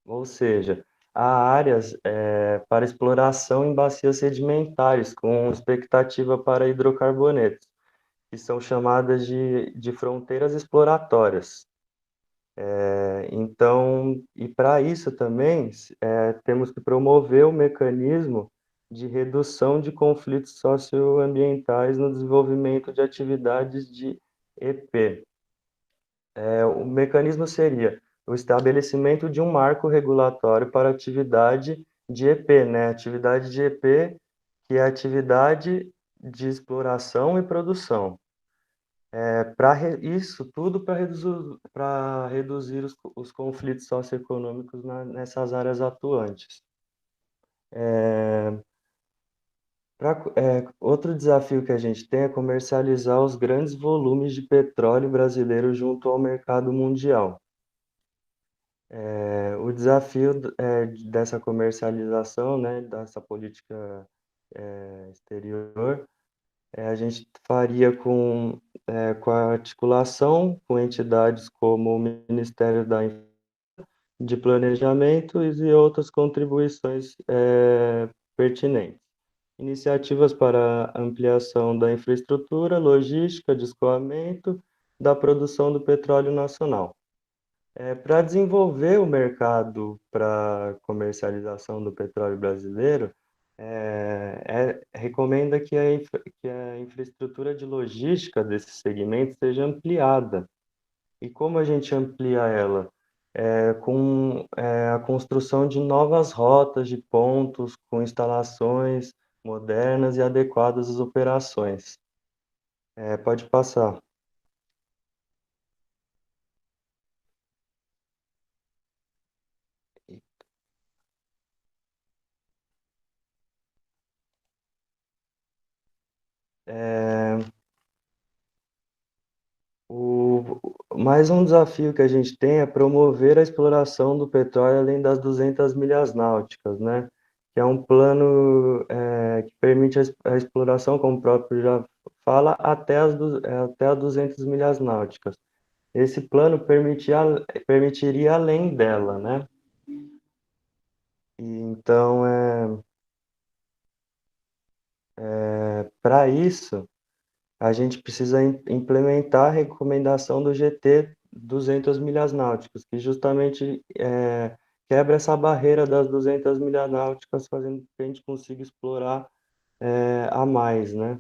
Ou seja, há áreas para exploração em bacias sedimentares, com expectativa para hidrocarbonetos, que são chamadas de fronteiras exploratórias. Então, e para isso também, temos que promover o mecanismo de redução de conflitos socioambientais no desenvolvimento de atividades de EP. O mecanismo seria o estabelecimento de um marco regulatório para atividade de EP, né? Atividade de EP, que é atividade de exploração e produção. Isso tudo para reduzir os conflitos socioeconômicos nessas áreas atuantes. Outro desafio que a gente tem é comercializar os grandes volumes de petróleo brasileiro junto ao mercado mundial. O desafio dessa comercialização, né, dessa política exterior, A gente faria com a articulação com entidades como o Ministério de Planejamento e outras contribuições pertinentes. Iniciativas para ampliação da infraestrutura, logística, de escoamento da produção do petróleo nacional. Para desenvolver o mercado para comercialização do petróleo brasileiro, recomenda que a infraestrutura de logística desse segmento seja ampliada. E como a gente amplia ela? Com a construção de novas rotas de pontos, com instalações modernas e adequadas às operações. Pode passar. Mais um desafio que a gente tem é promover a exploração do petróleo além das 200 milhas náuticas, né? Que é um plano que permite a exploração, como o próprio já fala, até as 200 milhas náuticas. Esse plano permitiria além dela, né? E, então, para isso, a gente precisa implementar a recomendação do GT 200 milhas náuticas, que justamente quebra essa barreira das 200 milhas náuticas, fazendo com que a gente consiga explorar a mais, né?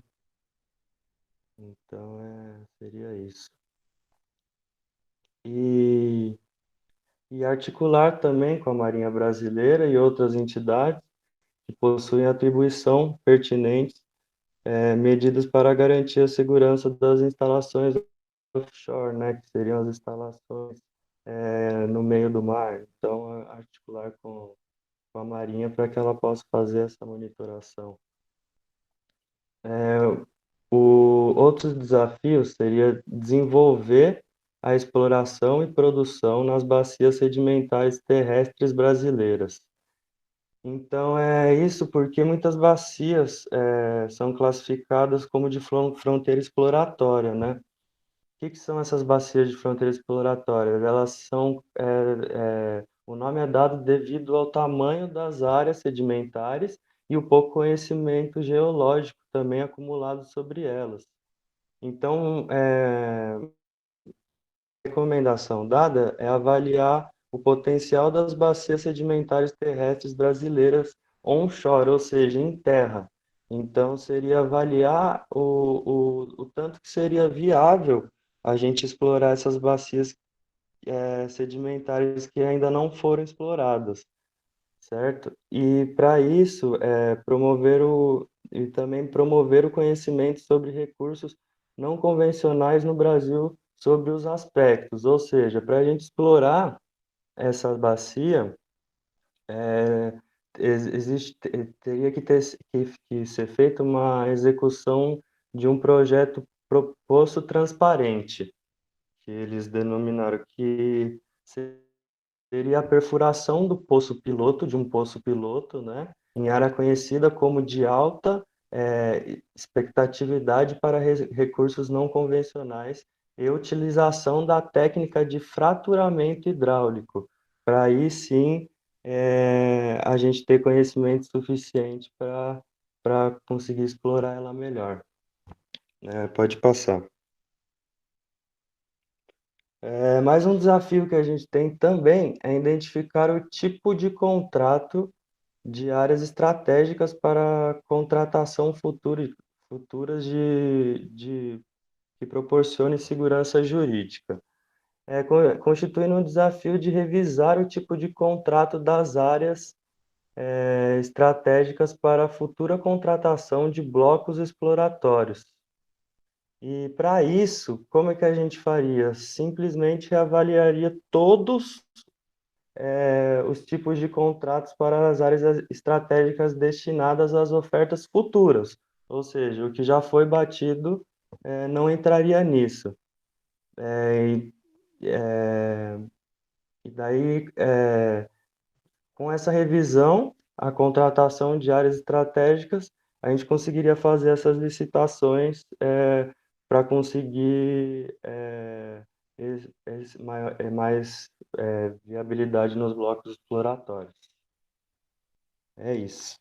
Então, seria isso. E articular também com a Marinha Brasileira e outras entidades que possuem atribuição pertinente, medidas para garantir a segurança das instalações offshore, né, que seriam as instalações no meio do mar. Então, articular com a Marinha para que ela possa fazer essa monitoração. Outro desafio seria desenvolver a exploração e produção nas bacias sedimentares terrestres brasileiras. Então, é isso porque muitas bacias são classificadas como de fronteira exploratória, né? O que são essas bacias de fronteira exploratória? Elas são, o nome é dado devido ao tamanho das áreas sedimentares e o pouco conhecimento geológico também acumulado sobre elas. Então, a recomendação dada é avaliar o potencial das bacias sedimentares terrestres brasileiras onshore, ou seja, em terra. Então, seria avaliar o tanto que seria viável a gente explorar essas bacias sedimentares que ainda não foram exploradas, certo? E para isso, e também promover o conhecimento sobre recursos não convencionais no Brasil sobre os aspectos, ou seja, para a gente explorar essa bacia, teria que ser feita uma execução de um projeto proposto transparente, que eles denominaram que seria a perfuração do poço piloto, de um poço piloto, né, em área conhecida como de alta expectatividade para recursos não convencionais e utilização da técnica de fraturamento hidráulico, para aí sim a gente ter conhecimento suficiente para conseguir explorar ela melhor. Pode passar. Mais um desafio que a gente tem também é identificar o tipo de contrato de áreas estratégicas para contratação futuras que proporcione segurança jurídica. Constituindo um desafio de revisar o tipo de contrato das áreas estratégicas para a futura contratação de blocos exploratórios. E para isso, como é que a gente faria? Simplesmente reavaliaria todos os tipos de contratos para as áreas estratégicas destinadas às ofertas futuras. Ou seja, o que já foi batido não entraria nisso. E daí, com essa revisão, a contratação de áreas estratégicas, a gente conseguiria fazer essas licitações para conseguir mais viabilidade nos blocos exploratórios. É isso.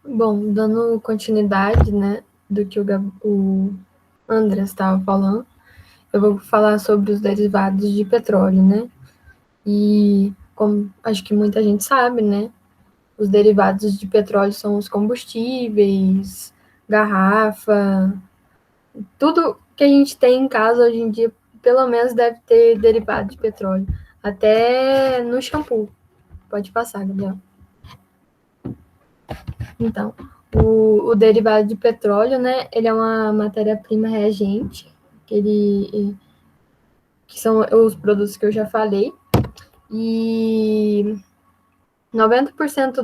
Bom, dando continuidade, né, do que o André estava falando, eu vou falar sobre os derivados de petróleo, né? E como acho que muita gente sabe, né, os derivados de petróleo são os combustíveis, garrafa, tudo que a gente tem em casa hoje em dia, pelo menos deve ter derivado de petróleo. Até no shampoo. Pode passar, Gabriel. Então, o derivado de petróleo, né, ele é uma matéria-prima reagente, que são os produtos que eu já falei, e 90%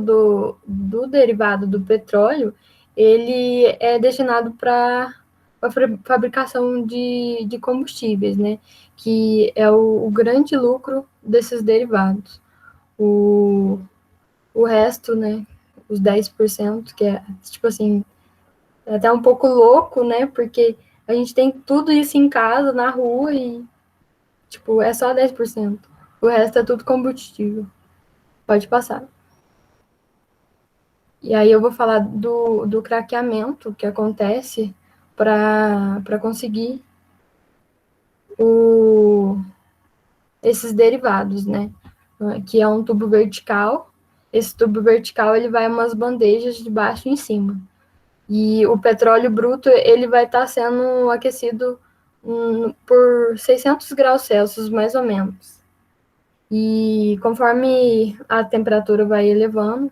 do derivado do petróleo, ele é destinado para a fabricação de combustíveis, né, que é o grande lucro desses derivados. O resto, né, os 10%, que é, tipo assim, é até um pouco louco, né, porque a gente tem tudo isso em casa, na rua, e, tipo, é só 10%. O resto é tudo combustível. Pode passar. E aí eu vou falar do craqueamento que acontece para conseguir esses derivados, né? Que é um tubo vertical. Esse tubo vertical ele vai umas bandejas de baixo em cima. E o petróleo bruto ele vai estar sendo aquecido por 600 graus Celsius, mais ou menos. E conforme a temperatura vai elevando,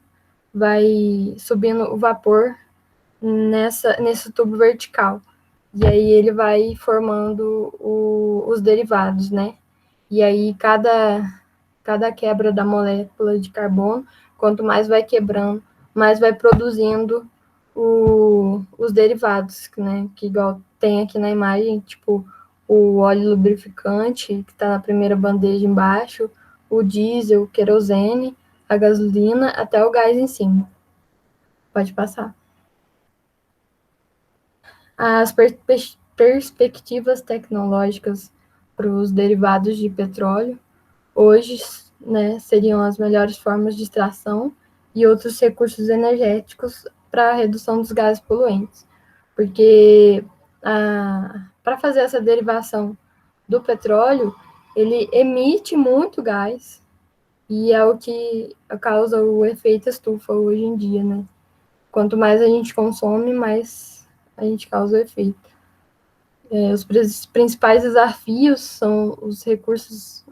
vai subindo o vapor nesse tubo vertical. E aí ele vai formando os derivados, né? E aí cada quebra da molécula de carbono, quanto mais vai quebrando, mais vai produzindo os derivados, né? Que igual tem aqui na imagem, tipo o óleo lubrificante, que está na primeira bandeja embaixo, o diesel, o querosene, a gasolina, até o gás em cima. Pode passar. As perspectivas tecnológicas para os derivados de petróleo, hoje, né, seriam as melhores formas de extração e outros recursos energéticos para a redução dos gases poluentes. Porque para fazer essa derivação do petróleo, ele emite muito gás e é o que causa o efeito estufa hoje em dia, né? Quanto mais a gente consome, mais a gente causa o efeito. Os principais desafios são os recursos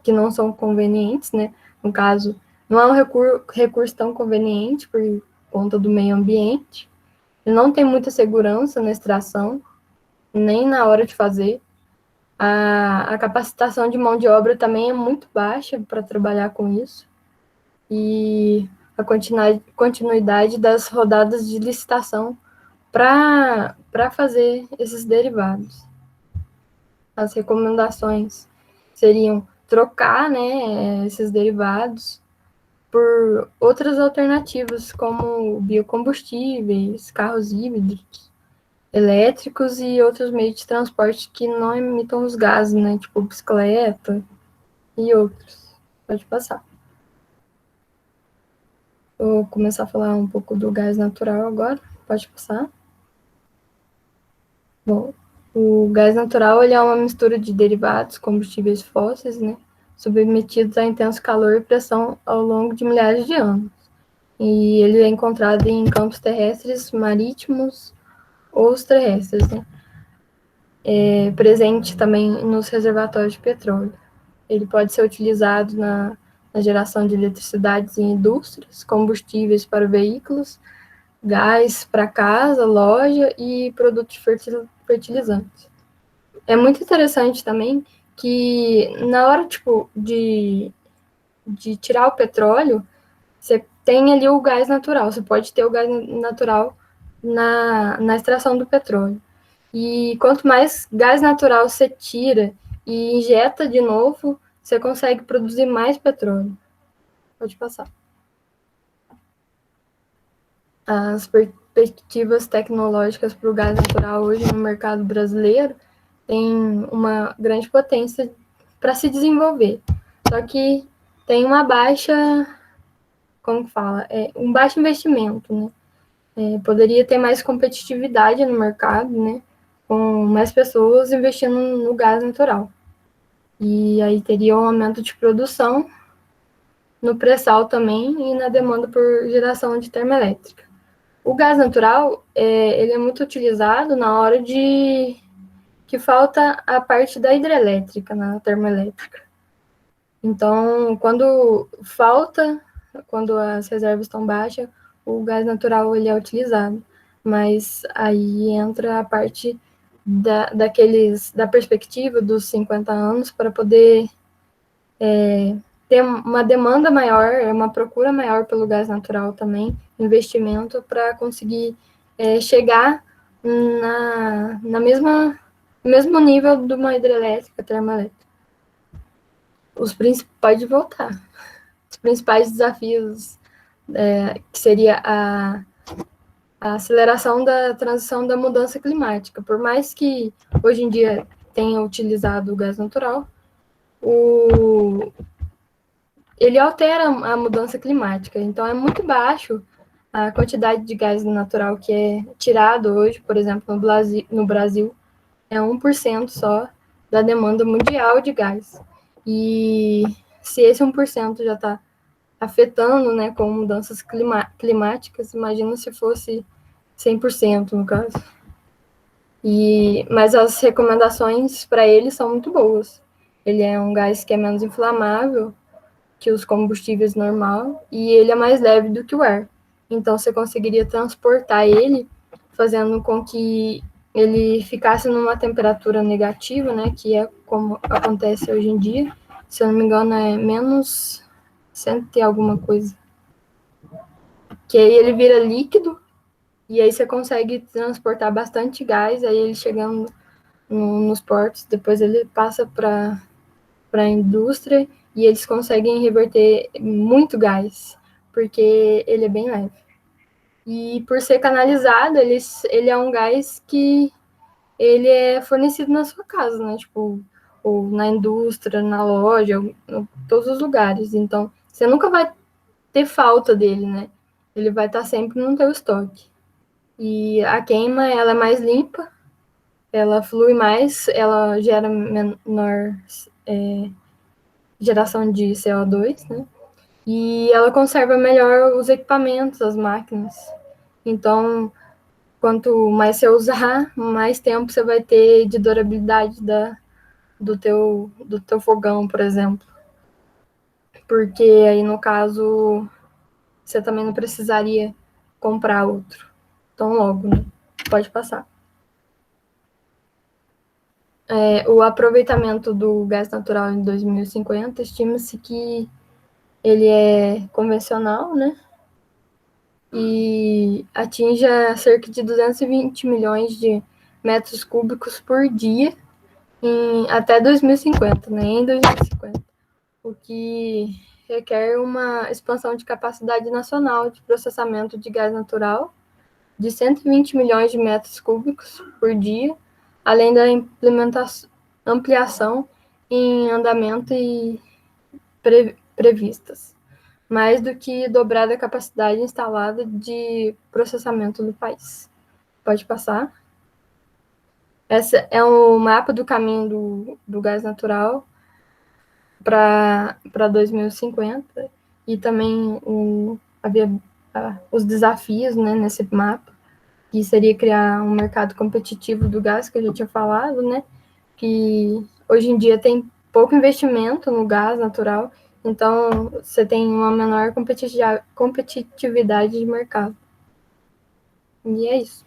que não são convenientes, né? No caso, não é um recurso tão conveniente por conta do meio ambiente. Ele não tem muita segurança na extração, nem na hora de fazer. A capacitação de mão de obra também é muito baixa para trabalhar com isso. E a continuidade das rodadas de licitação para fazer esses derivados. As recomendações seriam trocar, né, esses derivados por outras alternativas, como biocombustíveis, carros híbridos, elétricos e outros meios de transporte que não emitam os gases, né, tipo bicicleta e outros. Pode passar. Vou começar a falar um pouco do gás natural agora. Pode passar. Bom, o gás natural ele é uma mistura de derivados, combustíveis fósseis, né, submetidos a intenso calor e pressão ao longo de milhares de anos. E ele é encontrado em campos terrestres, marítimos ou os terrestres, né, presente também nos reservatórios de petróleo. Ele pode ser utilizado na geração de eletricidade em indústrias, combustíveis para veículos, gás para casa, loja e produtos fertilizantes. É muito interessante também que na hora, tipo, de tirar o petróleo, você tem ali o gás natural, você pode ter o gás natural na extração do petróleo. E quanto mais gás natural você tira e injeta de novo, você consegue produzir mais petróleo. Pode passar. as perspectivas tecnológicas para o gás natural hoje no mercado brasileiro tem uma grande potência para se desenvolver. Só que tem uma baixa, como fala, um baixo investimento, né? Poderia ter mais competitividade no mercado, né? Com mais pessoas investindo no gás natural. E aí teria um aumento de produção no pré-sal também e na demanda por geração de termoelétrica. O gás natural, ele é muito utilizado na hora de que falta a parte da hidrelétrica, na termoelétrica. Então, quando as reservas estão baixas, o gás natural ele é utilizado. Mas aí entra a parte da perspectiva dos 50 anos para poder ter uma demanda maior, uma procura maior pelo gás natural também, investimento para conseguir chegar no mesmo nível de uma hidrelétrica, termoelétrica. Pode voltar. Os principais desafios que seria a aceleração da transição da mudança climática. Por mais que hoje em dia tenha utilizado o gás natural, ele altera a mudança climática. Então, é muito baixo a quantidade de gás natural que é tirado hoje, por exemplo, no Brasil, é 1% só da demanda mundial de gás. E se esse 1% já está afetando, né, com mudanças climáticas, imagina se fosse 100% no caso. Mas as recomendações para ele são muito boas. Ele é um gás que é menos inflamável que os combustíveis normal e ele é mais leve do que o ar. Então você conseguiria transportar ele, fazendo com que ele ficasse numa temperatura negativa, né, que é como acontece hoje em dia. Se eu não me engano, é menos 100 e alguma coisa. Que aí ele vira líquido, e aí você consegue transportar bastante gás, aí ele chegando nos portos, depois ele passa para a indústria, e eles conseguem reverter muito gás, porque ele é bem leve. E por ser canalizado, ele é um gás que ele é fornecido na sua casa, né? Tipo, ou na indústria, na loja, em todos os lugares. Então, você nunca vai ter falta dele, né? Ele vai estar sempre no teu estoque. E a queima, ela é mais limpa, ela flui mais, ela gera menor geração de CO2, né? E ela conserva melhor os equipamentos, as máquinas. Então, quanto mais você usar, mais tempo você vai ter de durabilidade do teu fogão, por exemplo. Porque aí, no caso, você também não precisaria comprar outro tão logo, né? Pode passar. O aproveitamento do gás natural em 2050, estima-se que ele é convencional, né? E atinja cerca de 220 milhões de metros cúbicos por dia até 2050, né? Em 2050. O que requer uma expansão de capacidade nacional de processamento de gás natural de 120 milhões de metros cúbicos por dia, além da ampliação em andamento e previstas, mais do que dobrar a capacidade instalada de processamento do país. Pode passar. Esse é um mapa do caminho do gás natural para 2050 e também os desafios, né, nesse mapa, que seria criar um mercado competitivo do gás, que eu já tinha falado, né, que hoje em dia tem pouco investimento no gás natural, então você tem uma menor competitividade de mercado. E é isso.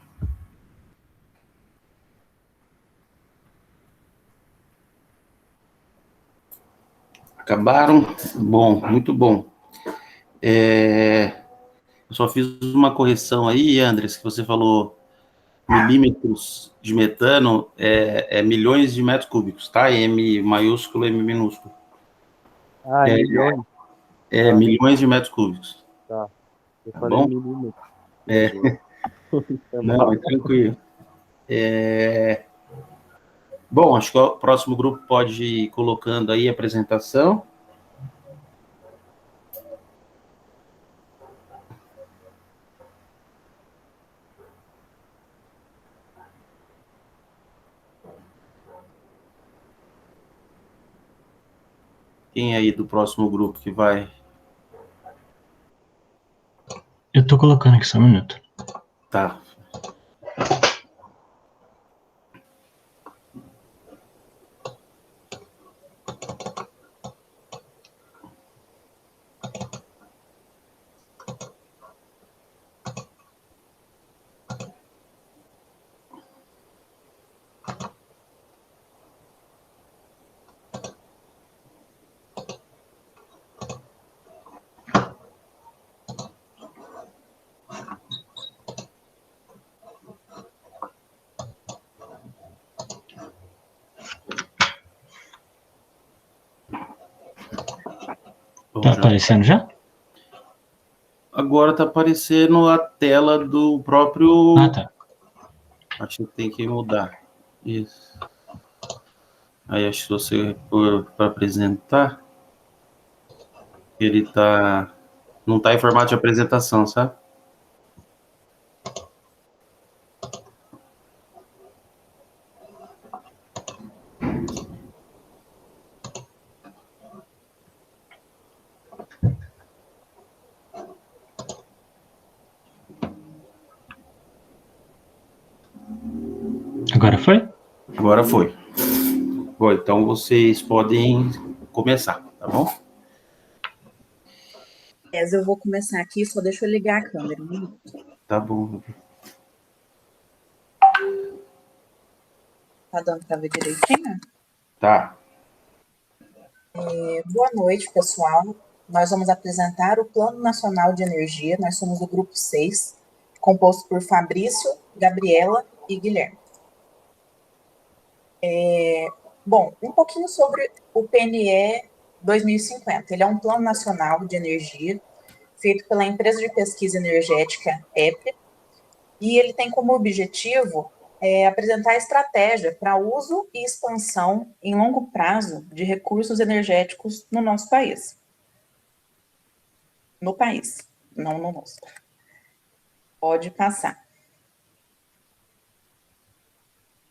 Acabaram? Bom, muito bom. Eu só fiz uma correção aí, Andres, que você falou milímetros de metano, milhões de metros cúbicos, tá? M maiúsculo, M minúsculo. Milhões? Milhões de metros cúbicos. Tá. Eu Tá falei bom? milímetros. É, não, é tranquilo. Bom, acho que o próximo grupo pode ir colocando aí a apresentação. Quem aí do próximo grupo que vai? Eu tô colocando aqui só um minuto. Tá. Bom, Tá já. aparecendo já? Agora está aparecendo a tela do próprio. Ah, tá. Acho que tem que mudar. Isso. Aí acho que você for para apresentar, ele tá. Não está em formato de apresentação, sabe? Agora foi? Agora foi. Bom, então vocês podem começar, tá bom? Eu vou começar aqui, só deixa eu ligar a câmera. Tá bom. Tá dando para ver direitinho? Tá. Boa noite, pessoal. Nós vamos apresentar o Plano Nacional de Energia. Nós somos o grupo 6, composto por Fabrício, Gabriela e Guilherme. Bom, um pouquinho sobre o PNE 2050. Ele é um plano nacional de energia feito pela empresa de pesquisa energética EPE, e ele tem como objetivo apresentar a estratégia para uso e expansão em longo prazo de recursos energéticos no nosso país. No país, não no nosso. Pode passar.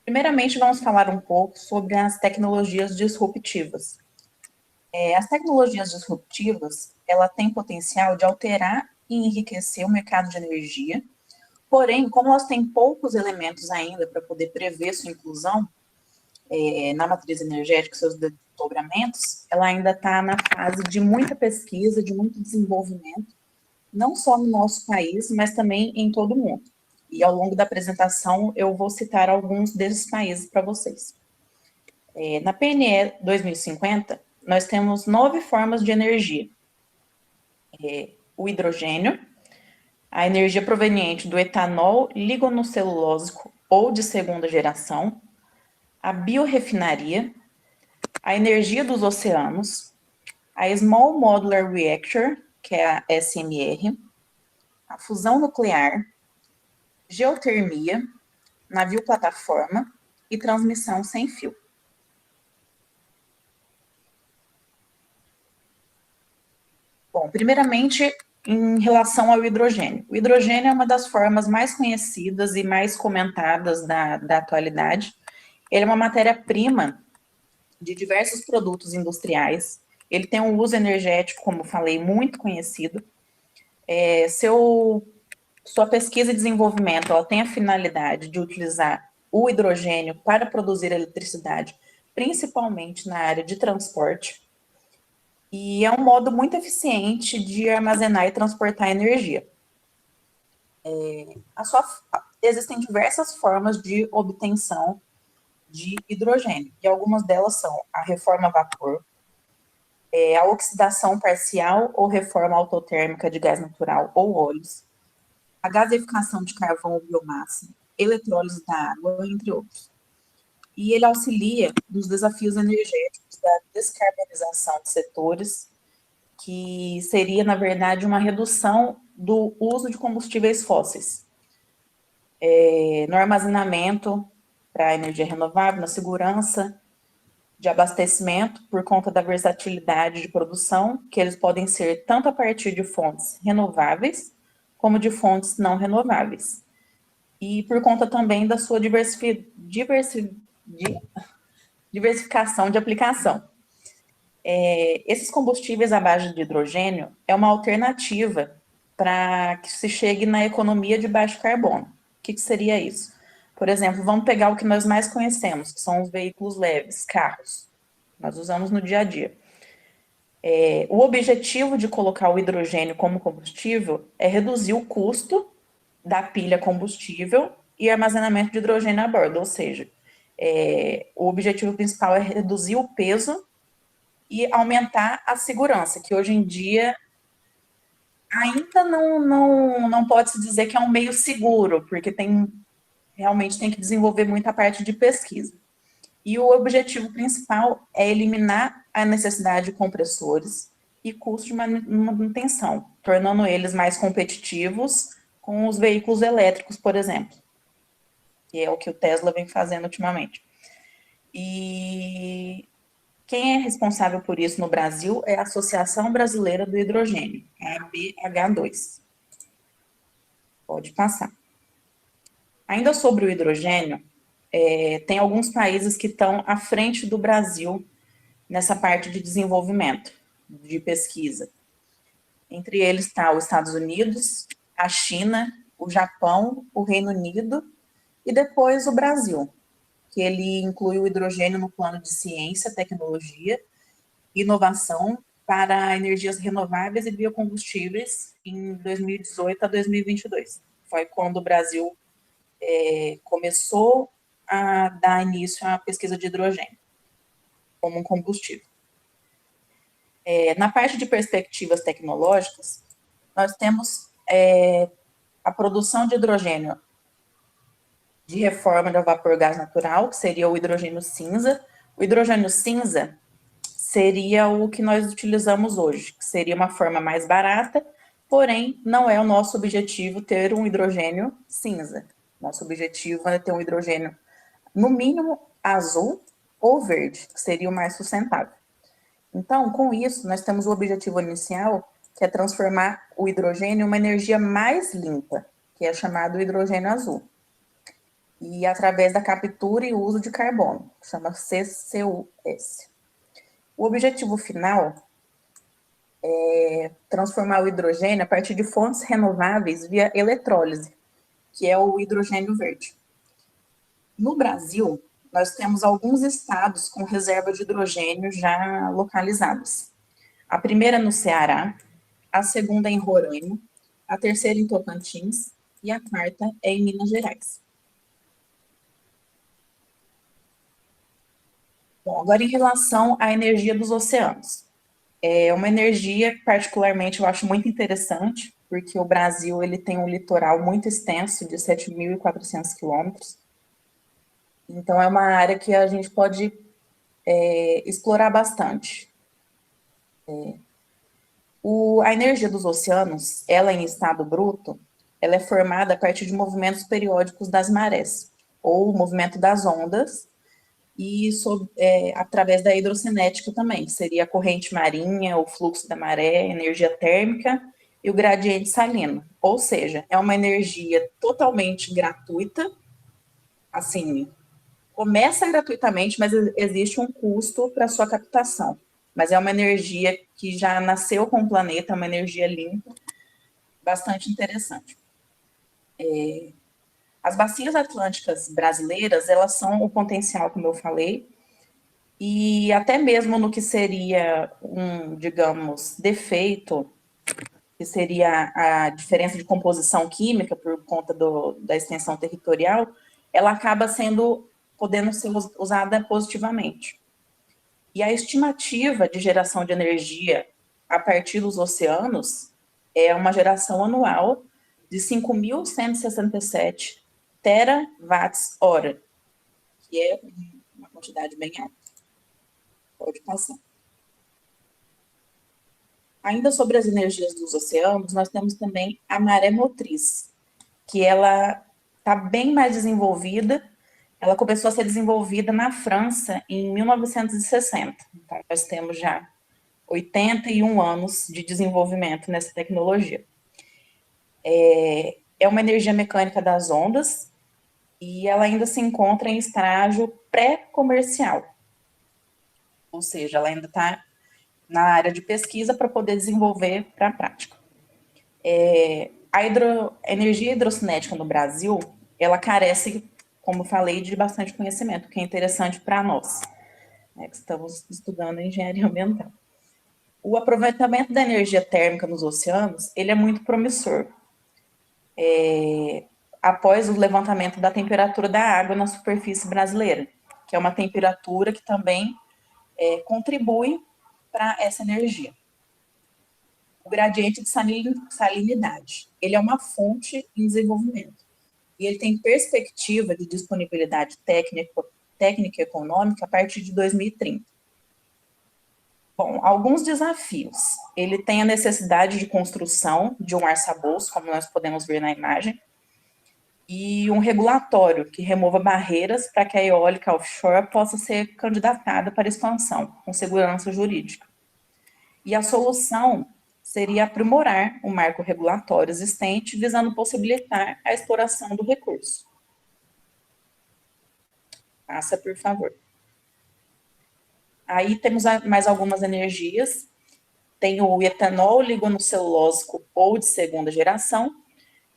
Primeiramente, vamos falar um pouco sobre as tecnologias disruptivas. As tecnologias disruptivas, ela tem potencial de alterar e enriquecer o mercado de energia. Porém, como elas têm poucos elementos ainda para poder prever sua inclusão na matriz energética, seus desdobramentos, ela ainda está na fase de muita pesquisa, de muito desenvolvimento, não só no nosso país, mas também em todo o mundo. E ao longo da apresentação, eu vou citar alguns desses países para vocês. Na PNE 2050, nós temos 9 formas de energia. O hidrogênio, a energia proveniente do etanol ligonocelulósico ou de segunda geração, a biorefinaria, a energia dos oceanos, a Small Modular Reactor, que é a SMR, a fusão nuclear, geotermia, navio-plataforma e transmissão sem fio. Bom, primeiramente, em relação ao hidrogênio. O hidrogênio é uma das formas mais conhecidas e mais comentadas da atualidade. Ele é uma matéria-prima de diversos produtos industriais. Ele tem um uso energético, como falei, muito conhecido. Sua pesquisa e desenvolvimento, ela tem a finalidade de utilizar o hidrogênio para produzir eletricidade, principalmente na área de transporte. E é um modo muito eficiente de armazenar e transportar energia. Existem diversas formas de obtenção de hidrogênio, e algumas delas são a reforma a vapor, a oxidação parcial ou reforma autotérmica de gás natural ou óleos, a gaseificação de carvão ou biomassa, eletrólise da água, entre outros. E ele auxilia nos desafios energéticos da descarbonização de setores, que seria, na verdade, uma redução do uso de combustíveis fósseis, no armazenamento para energia renovável, na segurança de abastecimento, por conta da versatilidade de produção, que eles podem ser tanto a partir de fontes renováveis, como de fontes não renováveis. E por conta também da sua diversificação de aplicação. Esses combustíveis à base de hidrogênio é uma alternativa para que se chegue na economia de baixo carbono. O que seria isso? Por exemplo, vamos pegar o que nós mais conhecemos, que são os veículos leves, carros. Nós usamos no dia a dia. O objetivo de colocar o hidrogênio como combustível é reduzir o custo da pilha combustível e armazenamento de hidrogênio a bordo, ou seja, o objetivo principal é reduzir o peso e aumentar a segurança, que hoje em dia ainda não pode se dizer que é um meio seguro, porque realmente tem que desenvolver muita parte de pesquisa. E o objetivo principal é eliminar a necessidade de compressores e custo de manutenção, tornando eles mais competitivos com os veículos elétricos, por exemplo, que é o que o Tesla vem fazendo ultimamente. E quem é responsável por isso no Brasil é a Associação Brasileira do Hidrogênio, a ABH2. Pode passar. Ainda sobre o hidrogênio, tem alguns países que estão à frente do Brasil nessa parte de desenvolvimento, de pesquisa. Entre eles está os Estados Unidos, a China, o Japão, o Reino Unido e depois o Brasil, que ele inclui o hidrogênio no plano de ciência, tecnologia e inovação para energias renováveis e biocombustíveis em 2018 a 2022. Foi quando o Brasil começou a dar início à pesquisa de hidrogênio como um combustível. Na parte de perspectivas tecnológicas, nós temos a produção de hidrogênio de reforma de vapor gás natural, que seria o hidrogênio cinza. O hidrogênio cinza seria o que nós utilizamos hoje, que seria uma forma mais barata, porém, não é o nosso objetivo ter um hidrogênio cinza. Nosso objetivo é ter um hidrogênio, no mínimo, azul ou verde, que seria o mais sustentável. Então, com isso, nós temos o objetivo inicial, que é transformar o hidrogênio em uma energia mais limpa, que é chamado hidrogênio azul. E através da captura e uso de carbono, que chama CCUS. O objetivo final é transformar o hidrogênio a partir de fontes renováveis via eletrólise, que é o hidrogênio verde. No Brasil, nós temos alguns estados com reserva de hidrogênio já localizadas. A primeira no Ceará, a segunda em Roraima, a terceira em Tocantins e a quarta é em Minas Gerais. Bom, agora em relação à energia dos oceanos. É uma energia que particularmente eu acho muito interessante, porque o Brasil ele tem um litoral muito extenso, de 7.400 quilômetros. Então, é uma área que a gente pode explorar bastante. A energia dos oceanos, ela em estado bruto, ela é formada a partir de movimentos periódicos das marés, ou o movimento das ondas, e através da hidrocinética também, que seria a corrente marinha, o fluxo da maré, energia térmica e o gradiente salino. Ou seja, é uma energia totalmente gratuita, assim, começa gratuitamente, mas existe um custo para sua captação. Mas é uma energia que já nasceu com o planeta, é uma energia limpa, bastante interessante. As bacias atlânticas brasileiras, elas são o potencial, como eu falei, e até mesmo no que seria digamos, defeito, que seria a diferença de composição química por conta da extensão territorial, ela acaba podendo ser usada positivamente. E a estimativa de geração de energia a partir dos oceanos é uma geração anual de 5.167 terawatts-hora, que é uma quantidade bem alta. Pode passar. Ainda sobre as energias dos oceanos, nós temos também a maré motriz, que ela está bem mais desenvolvida. Ela começou a ser desenvolvida na França em 1960. Então, nós temos já 81 anos de desenvolvimento nessa tecnologia. É uma energia mecânica das ondas e ela ainda se encontra em estágio pré-comercial. Ou seja, ela ainda está na área de pesquisa para poder desenvolver para a prática. A energia hidrocinética no Brasil, ela carece, como eu falei, de bastante conhecimento, que é interessante para nós, né, que estamos estudando engenharia ambiental. O aproveitamento da energia térmica nos oceanos, ele é muito promissor. Após o levantamento da temperatura da água na superfície brasileira, que é uma temperatura que também contribui para essa energia. O gradiente de salinidade, ele é uma fonte em desenvolvimento. E ele tem perspectiva de disponibilidade técnica e econômica a partir de 2030. Bom, alguns desafios. Ele tem a necessidade de construção de um arcabouço, como nós podemos ver na imagem, e um regulatório que remova barreiras para que a eólica offshore possa ser candidatada para expansão, com segurança jurídica. E a solução seria aprimorar o marco regulatório existente, visando possibilitar a exploração do recurso. Passa, por favor. Aí temos mais algumas energias. Tem o etanol ligonocelulósico ou de segunda geração.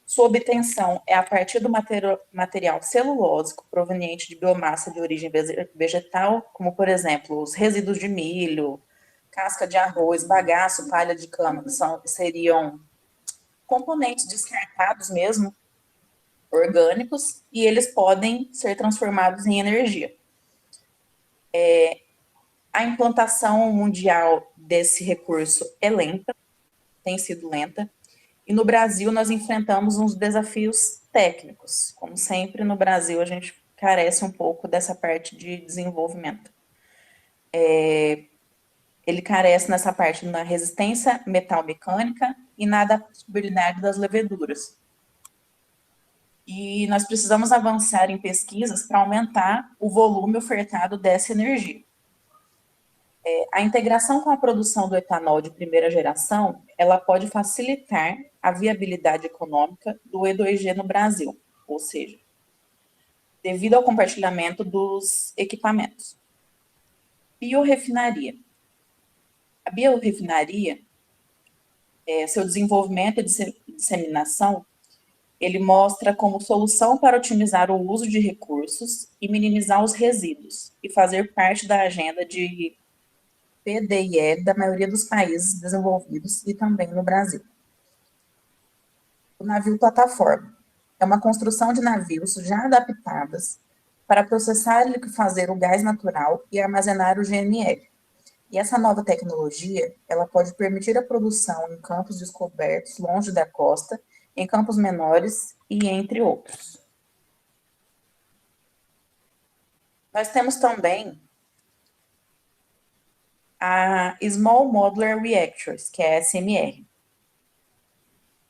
Sua obtenção é a partir do material celulósico proveniente de biomassa de origem vegetal, como, por exemplo, os resíduos de milho, casca de arroz, bagaço, palha de cana, que seriam componentes descartados mesmo, orgânicos, e eles podem ser transformados em energia. A implantação mundial desse recurso é lenta, tem sido lenta, e no Brasil nós enfrentamos uns desafios técnicos. Como sempre, no Brasil a gente carece um pouco dessa parte de desenvolvimento. Ele carece nessa parte na resistência metal-mecânica e na adaptabilidade das leveduras. E nós precisamos avançar em pesquisas para aumentar o volume ofertado dessa energia. A integração com a produção do etanol de primeira geração, ela pode facilitar a viabilidade econômica do E2G no Brasil, ou seja, devido ao compartilhamento dos equipamentos. Biorefinaria. A biorefinaria, seu desenvolvimento e disseminação, ele mostra como solução para otimizar o uso de recursos e minimizar os resíduos, e fazer parte da agenda de PDIE da maioria dos países desenvolvidos e também no Brasil. O navio plataforma é uma construção de navios já adaptadas para processar e liquefazer o gás natural e armazenar o GNL. E essa nova tecnologia, ela pode permitir a produção em campos descobertos, longe da costa, em campos menores e entre outros. Nós temos também a Small Modular Reactors, que é a SMR.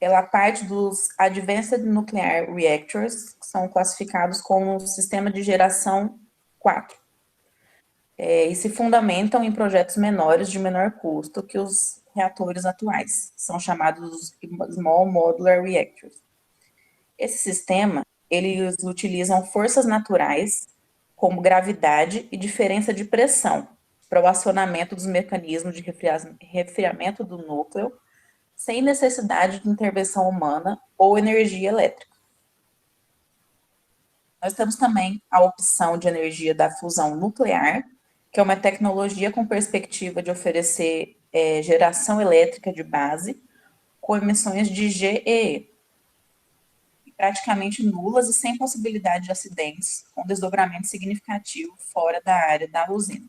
Ela parte dos Advanced Nuclear Reactors, que são classificados como sistema de geração 4. E se fundamentam em projetos menores de menor custo que os reatores atuais. São chamados Small Modular Reactors. Esse sistema, eles utilizam forças naturais, como gravidade e diferença de pressão, para o acionamento dos mecanismos de resfriamento do núcleo, sem necessidade de intervenção humana ou energia elétrica. Nós temos também a opção de energia da fusão nuclear, que é uma tecnologia com perspectiva de oferecer geração elétrica de base com emissões de GEE, praticamente nulas e sem possibilidade de acidentes, com desdobramento significativo fora da área da usina.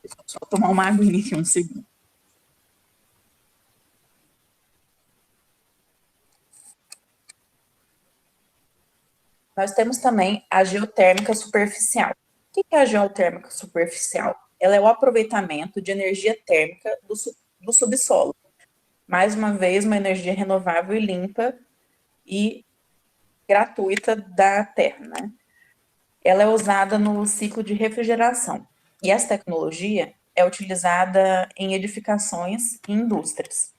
Deixa eu só tomar uma aguinha aqui um segundo. Nós temos também a geotérmica superficial. O que é a geotérmica superficial? ela é o aproveitamento de energia térmica do subsolo. Mais uma vez, uma energia renovável e limpa e gratuita da Terra, né? Ela é usada no ciclo de refrigeração. E essa tecnologia é utilizada em edificações e indústrias.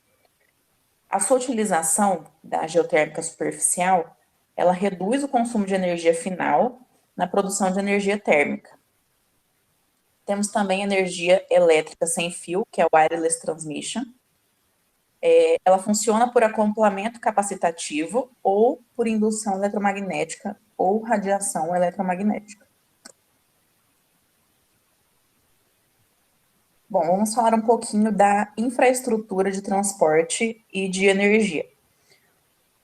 A sua utilização da geotérmica superficial, ela reduz o consumo de energia final na produção de energia térmica. Temos também energia elétrica sem fio, que é o wireless transmission. Ela funciona por acoplamento capacitativo ou por indução eletromagnética ou radiação eletromagnética. Bom, vamos falar um pouquinho da infraestrutura de transporte e de energia.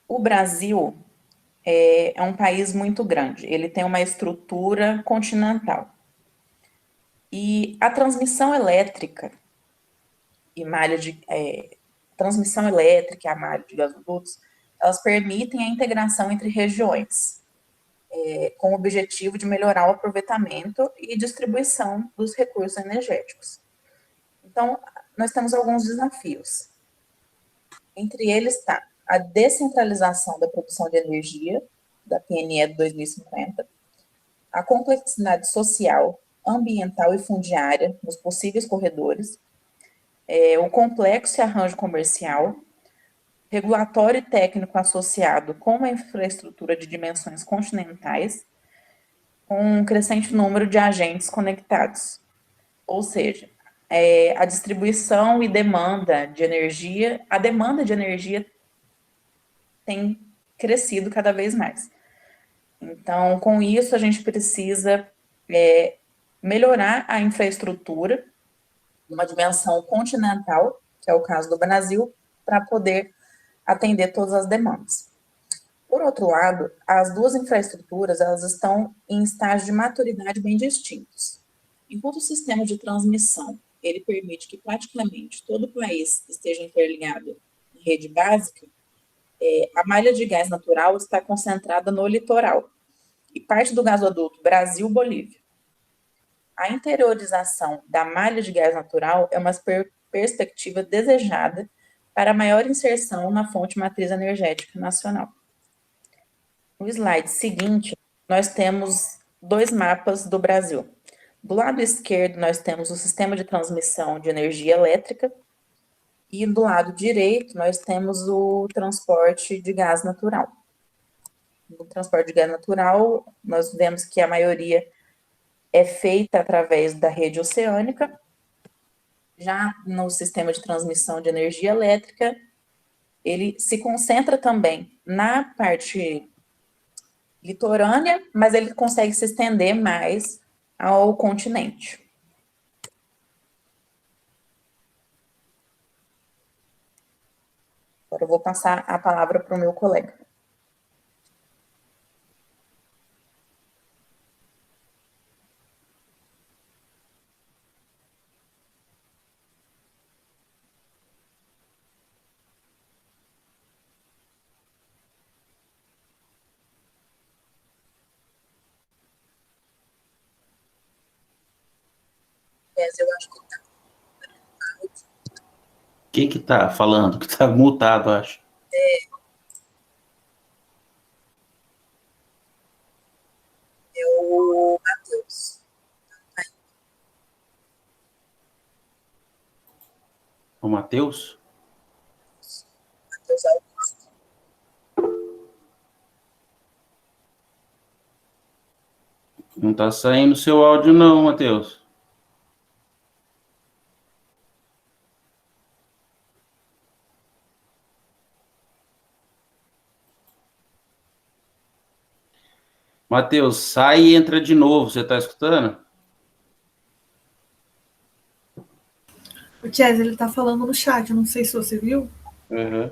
O Brasil é um país muito grande, ele tem uma estrutura continental. E a transmissão elétrica e transmissão elétrica e a malha de gasodutos, elas permitem a integração entre regiões, com o objetivo de melhorar o aproveitamento e distribuição dos recursos energéticos. Então, nós temos alguns desafios. Entre eles está a descentralização da produção de energia, da PNE de 2050, a complexidade social, ambiental e fundiária nos possíveis corredores, o complexo e arranjo comercial, regulatório e técnico associado com uma infraestrutura de dimensões continentais, com um crescente número de agentes conectados. Ou seja, a distribuição e demanda de energia, a demanda de energia tem crescido cada vez mais. Então, com isso, a gente precisa melhorar a infraestrutura, uma dimensão continental, que é o caso do Brasil, para poder atender todas as demandas. Por outro lado, as duas infraestruturas, elas estão em estágio de maturidade bem distintos. Enquanto o sistema de transmissão, ele permite que praticamente todo o país esteja interligado em rede básica, a malha de gás natural está concentrada no litoral e parte do gasoduto Brasil-Bolívia. A interiorização da malha de gás natural é uma perspectiva desejada para maior inserção na fonte matriz energética nacional. No slide seguinte, nós temos dois mapas do Brasil. Do lado esquerdo, nós temos o sistema de transmissão de energia elétrica e do lado direito, nós temos o transporte de gás natural. No transporte de gás natural, nós vemos que a maioria é feita através da rede oceânica. Já no sistema de transmissão de energia elétrica, ele se concentra também na parte litorânea, mas ele consegue se estender mais ao continente. Agora eu vou passar a palavra para o meu colega. Eu acho que tá. Quem que tá falando? Que tá mutado, acho. É o Matheus. O Matheus? Matheus Augusto. Não tá saindo seu áudio não, Matheus. Matheus, sai e entra de novo. Você tá escutando? O Chess, ele tá falando no chat, eu não sei se você viu. Uhum.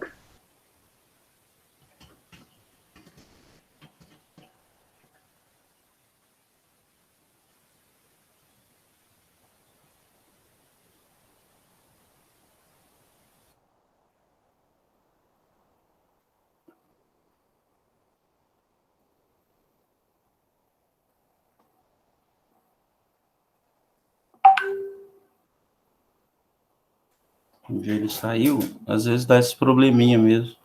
Onde ele saiu, às vezes dá esse probleminha mesmo.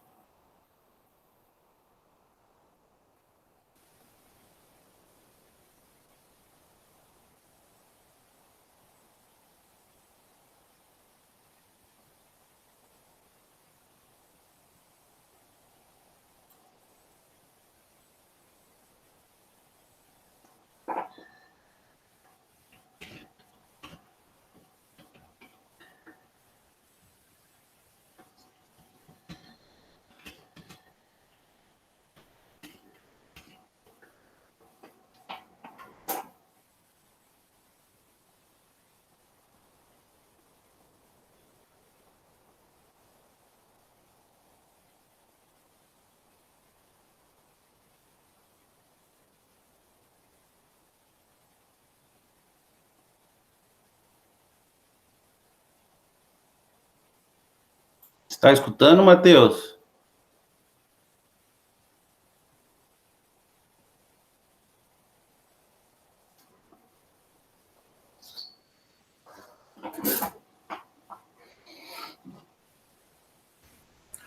Está escutando, Matheus?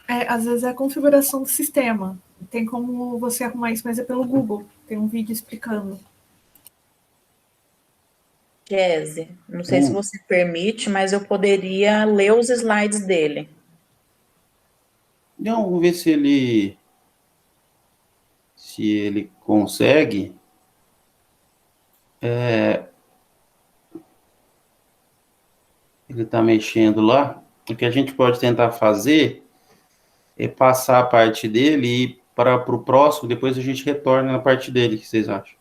Às vezes é a configuração do sistema. Tem como você arrumar isso, mas é pelo Google. Tem um vídeo explicando. Jesse, não sei se você permite, mas eu poderia ler os slides dele. Não, vamos ver se ele consegue. Ele está mexendo lá. O que a gente pode tentar fazer é passar a parte dele e ir para o próximo, depois a gente retorna na parte dele. O que vocês acham?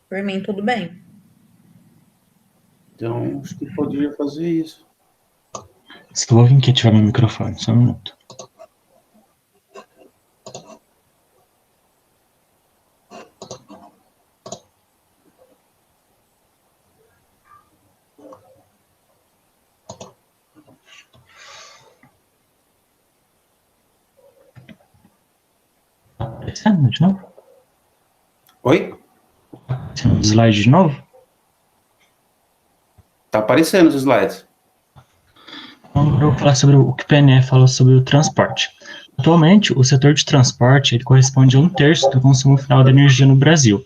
Por mim, tudo bem. Então, acho que poderia fazer isso. Estou ouvindo que ativar meu microfone, só um minuto. Tá aparecendo de novo? Oi? Aparecendo o slide de novo? Tá aparecendo os slides. Então, eu vou falar sobre o que o PNE falou sobre o transporte. Atualmente, o setor de transporte ele corresponde a 1/3 do consumo final de energia no Brasil.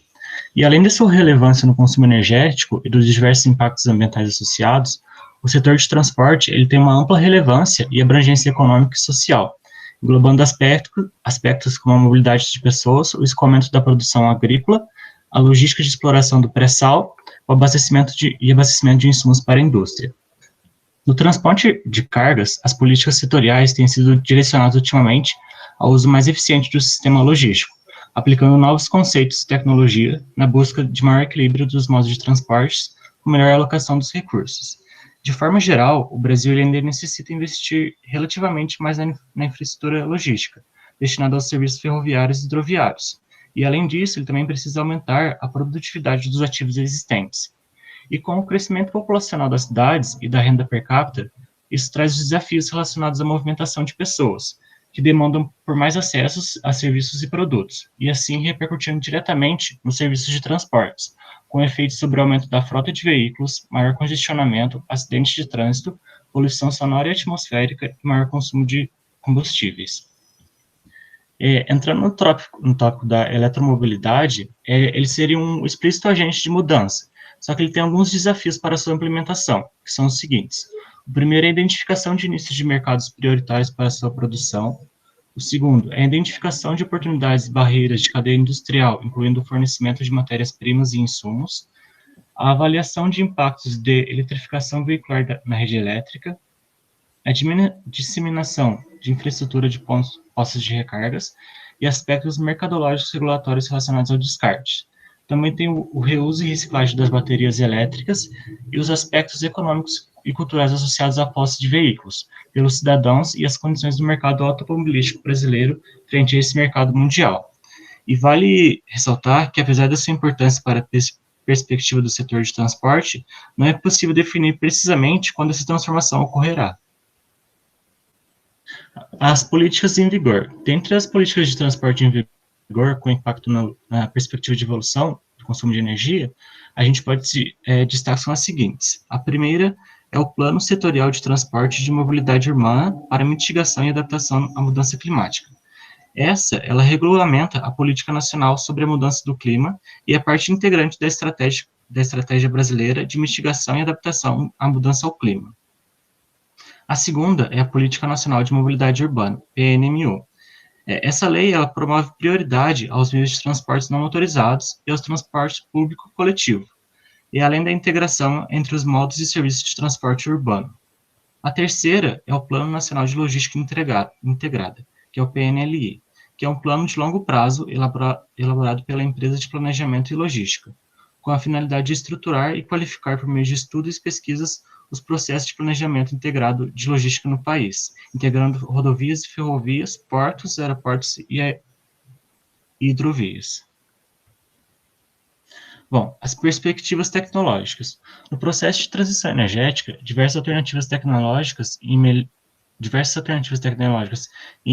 E além da sua relevância no consumo energético e dos diversos impactos ambientais associados, o setor de transporte ele tem uma ampla relevância e abrangência econômica e social, englobando aspectos como a mobilidade de pessoas, o escoamento da produção agrícola, a logística de exploração do pré-sal, o abastecimento de insumos para a indústria. No transporte de cargas, as políticas setoriais têm sido direcionadas ultimamente ao uso mais eficiente do sistema logístico, aplicando novos conceitos e tecnologia na busca de maior equilíbrio dos modos de transporte com melhor alocação dos recursos. De forma geral, o Brasil ainda necessita investir relativamente mais na infraestrutura logística, destinada aos serviços ferroviários e hidroviários, e além disso, ele também precisa aumentar a produtividade dos ativos existentes. E com o crescimento populacional das cidades e da renda per capita, isso traz desafios relacionados à movimentação de pessoas, que demandam por mais acessos a serviços e produtos, e assim repercutindo diretamente nos serviços de transportes, com efeitos sobre o aumento da frota de veículos, maior congestionamento, acidentes de trânsito, poluição sonora e atmosférica e maior consumo de combustíveis. Entrando no tópico da eletromobilidade, ele seria um explícito agente de mudança, só que ele tem alguns desafios para a sua implementação, que são os seguintes. O primeiro é a identificação de nichos de mercados prioritários para a sua produção. O segundo é a identificação de oportunidades e barreiras de cadeia industrial, incluindo o fornecimento de matérias-primas e insumos. A avaliação de impactos de eletrificação veicular na rede elétrica. A disseminação de infraestrutura de postos de recargas e aspectos mercadológicos regulatórios relacionados ao descarte. Também tem o reuso e reciclagem das baterias elétricas e os aspectos econômicos e culturais associados à posse de veículos, pelos cidadãos e as condições do mercado automobilístico brasileiro frente a esse mercado mundial. E vale ressaltar que, apesar da sua importância para a perspectiva do setor de transporte, não é possível definir precisamente quando essa transformação ocorrerá. As políticas em vigor. Dentre as políticas de transporte em vigor, com impacto na perspectiva de evolução do consumo de energia, a gente pode destacar as seguintes. A primeira é o Plano Setorial de Transporte e de Mobilidade Urbana para Mitigação e Adaptação à Mudança Climática. Ela regulamenta a política nacional sobre a mudança do clima e é parte integrante da estratégia brasileira de mitigação e adaptação à mudança ao clima. A segunda é a Política Nacional de Mobilidade Urbana, PNMU. Essa lei ela promove prioridade aos meios de transportes não motorizados e aos transportes público coletivo, e além da integração entre os modos e serviços de transporte urbano. A terceira é o Plano Nacional de Logística Integrada, que é o PNLI, que é um plano de longo prazo elaborado pela empresa de planejamento e logística, com a finalidade de estruturar e qualificar por meio de estudos e pesquisas os processos de planejamento integrado de logística no país, integrando rodovias e ferrovias, portos, aeroportos e hidrovias. Bom, as perspectivas tecnológicas. No processo de transição energética, diversas alternativas tecnológicas e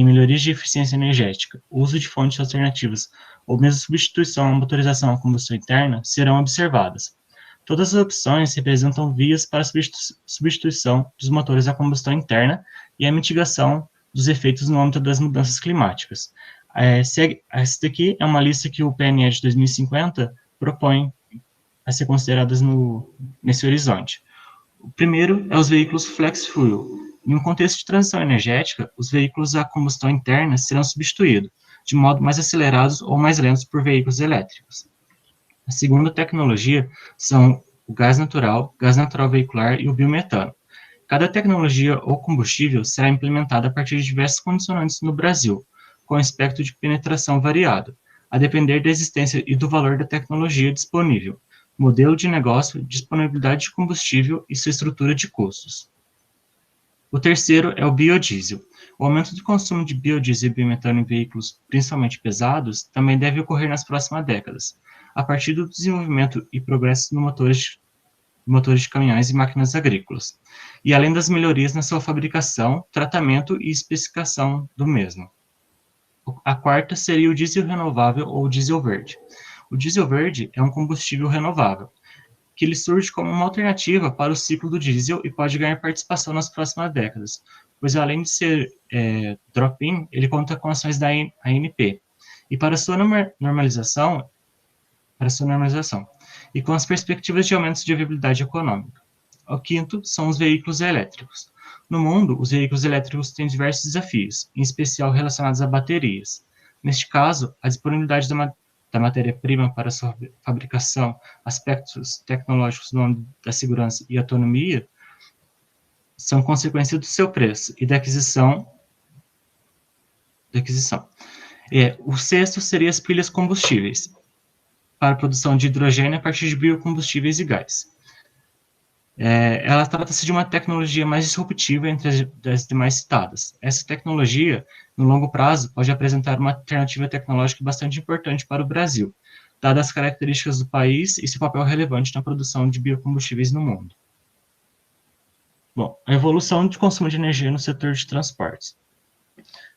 melhorias de eficiência energética, uso de fontes alternativas ou mesmo substituição à motorização a combustão interna serão observadas. Todas as opções representam vias para a substituição dos motores a combustão interna e a mitigação dos efeitos no âmbito das mudanças climáticas. Essa daqui é uma lista que o PNE de 2050 propõe a ser consideradas nesse horizonte. O primeiro é os veículos flex fuel. Em um contexto de transição energética, os veículos a combustão interna serão substituídos, de modo mais acelerados ou mais lentos por veículos elétricos. A segunda tecnologia são o gás natural veicular e o biometano. Cada tecnologia ou combustível será implementada a partir de diversas condicionantes no Brasil, com espectro de penetração variado, a depender da existência e do valor da tecnologia disponível, modelo de negócio, disponibilidade de combustível e sua estrutura de custos. O terceiro é o biodiesel. O aumento do consumo de biodiesel e biometano em veículos, principalmente pesados, também deve ocorrer nas próximas décadas, a partir do desenvolvimento e progresso no motores de caminhões e máquinas agrícolas, e além das melhorias na sua fabricação, tratamento e especificação do mesmo. A quarta seria o diesel renovável ou diesel verde. O diesel verde é um combustível renovável, que ele surge como uma alternativa para o ciclo do diesel e pode ganhar participação nas próximas décadas, pois além de ser drop-in, ele conta com ações da ANP, e para sua normalização, e com as perspectivas de aumentos de viabilidade econômica. O quinto são os veículos elétricos. No mundo, os veículos elétricos têm diversos desafios, em especial relacionados a baterias. Neste caso, a disponibilidade da matéria-prima para sua fabricação, aspectos tecnológicos no âmbito da segurança e autonomia, são consequência do seu preço e da aquisição. O sexto seria as pilhas combustíveis, para a produção de hidrogênio a partir de biocombustíveis e gás. Ela trata-se de uma tecnologia mais disruptiva entre as demais citadas. Essa tecnologia, no longo prazo, pode apresentar uma alternativa tecnológica bastante importante para o Brasil, dadas as características do país e seu papel relevante na produção de biocombustíveis no mundo. Bom, a evolução do consumo de energia no setor de transportes.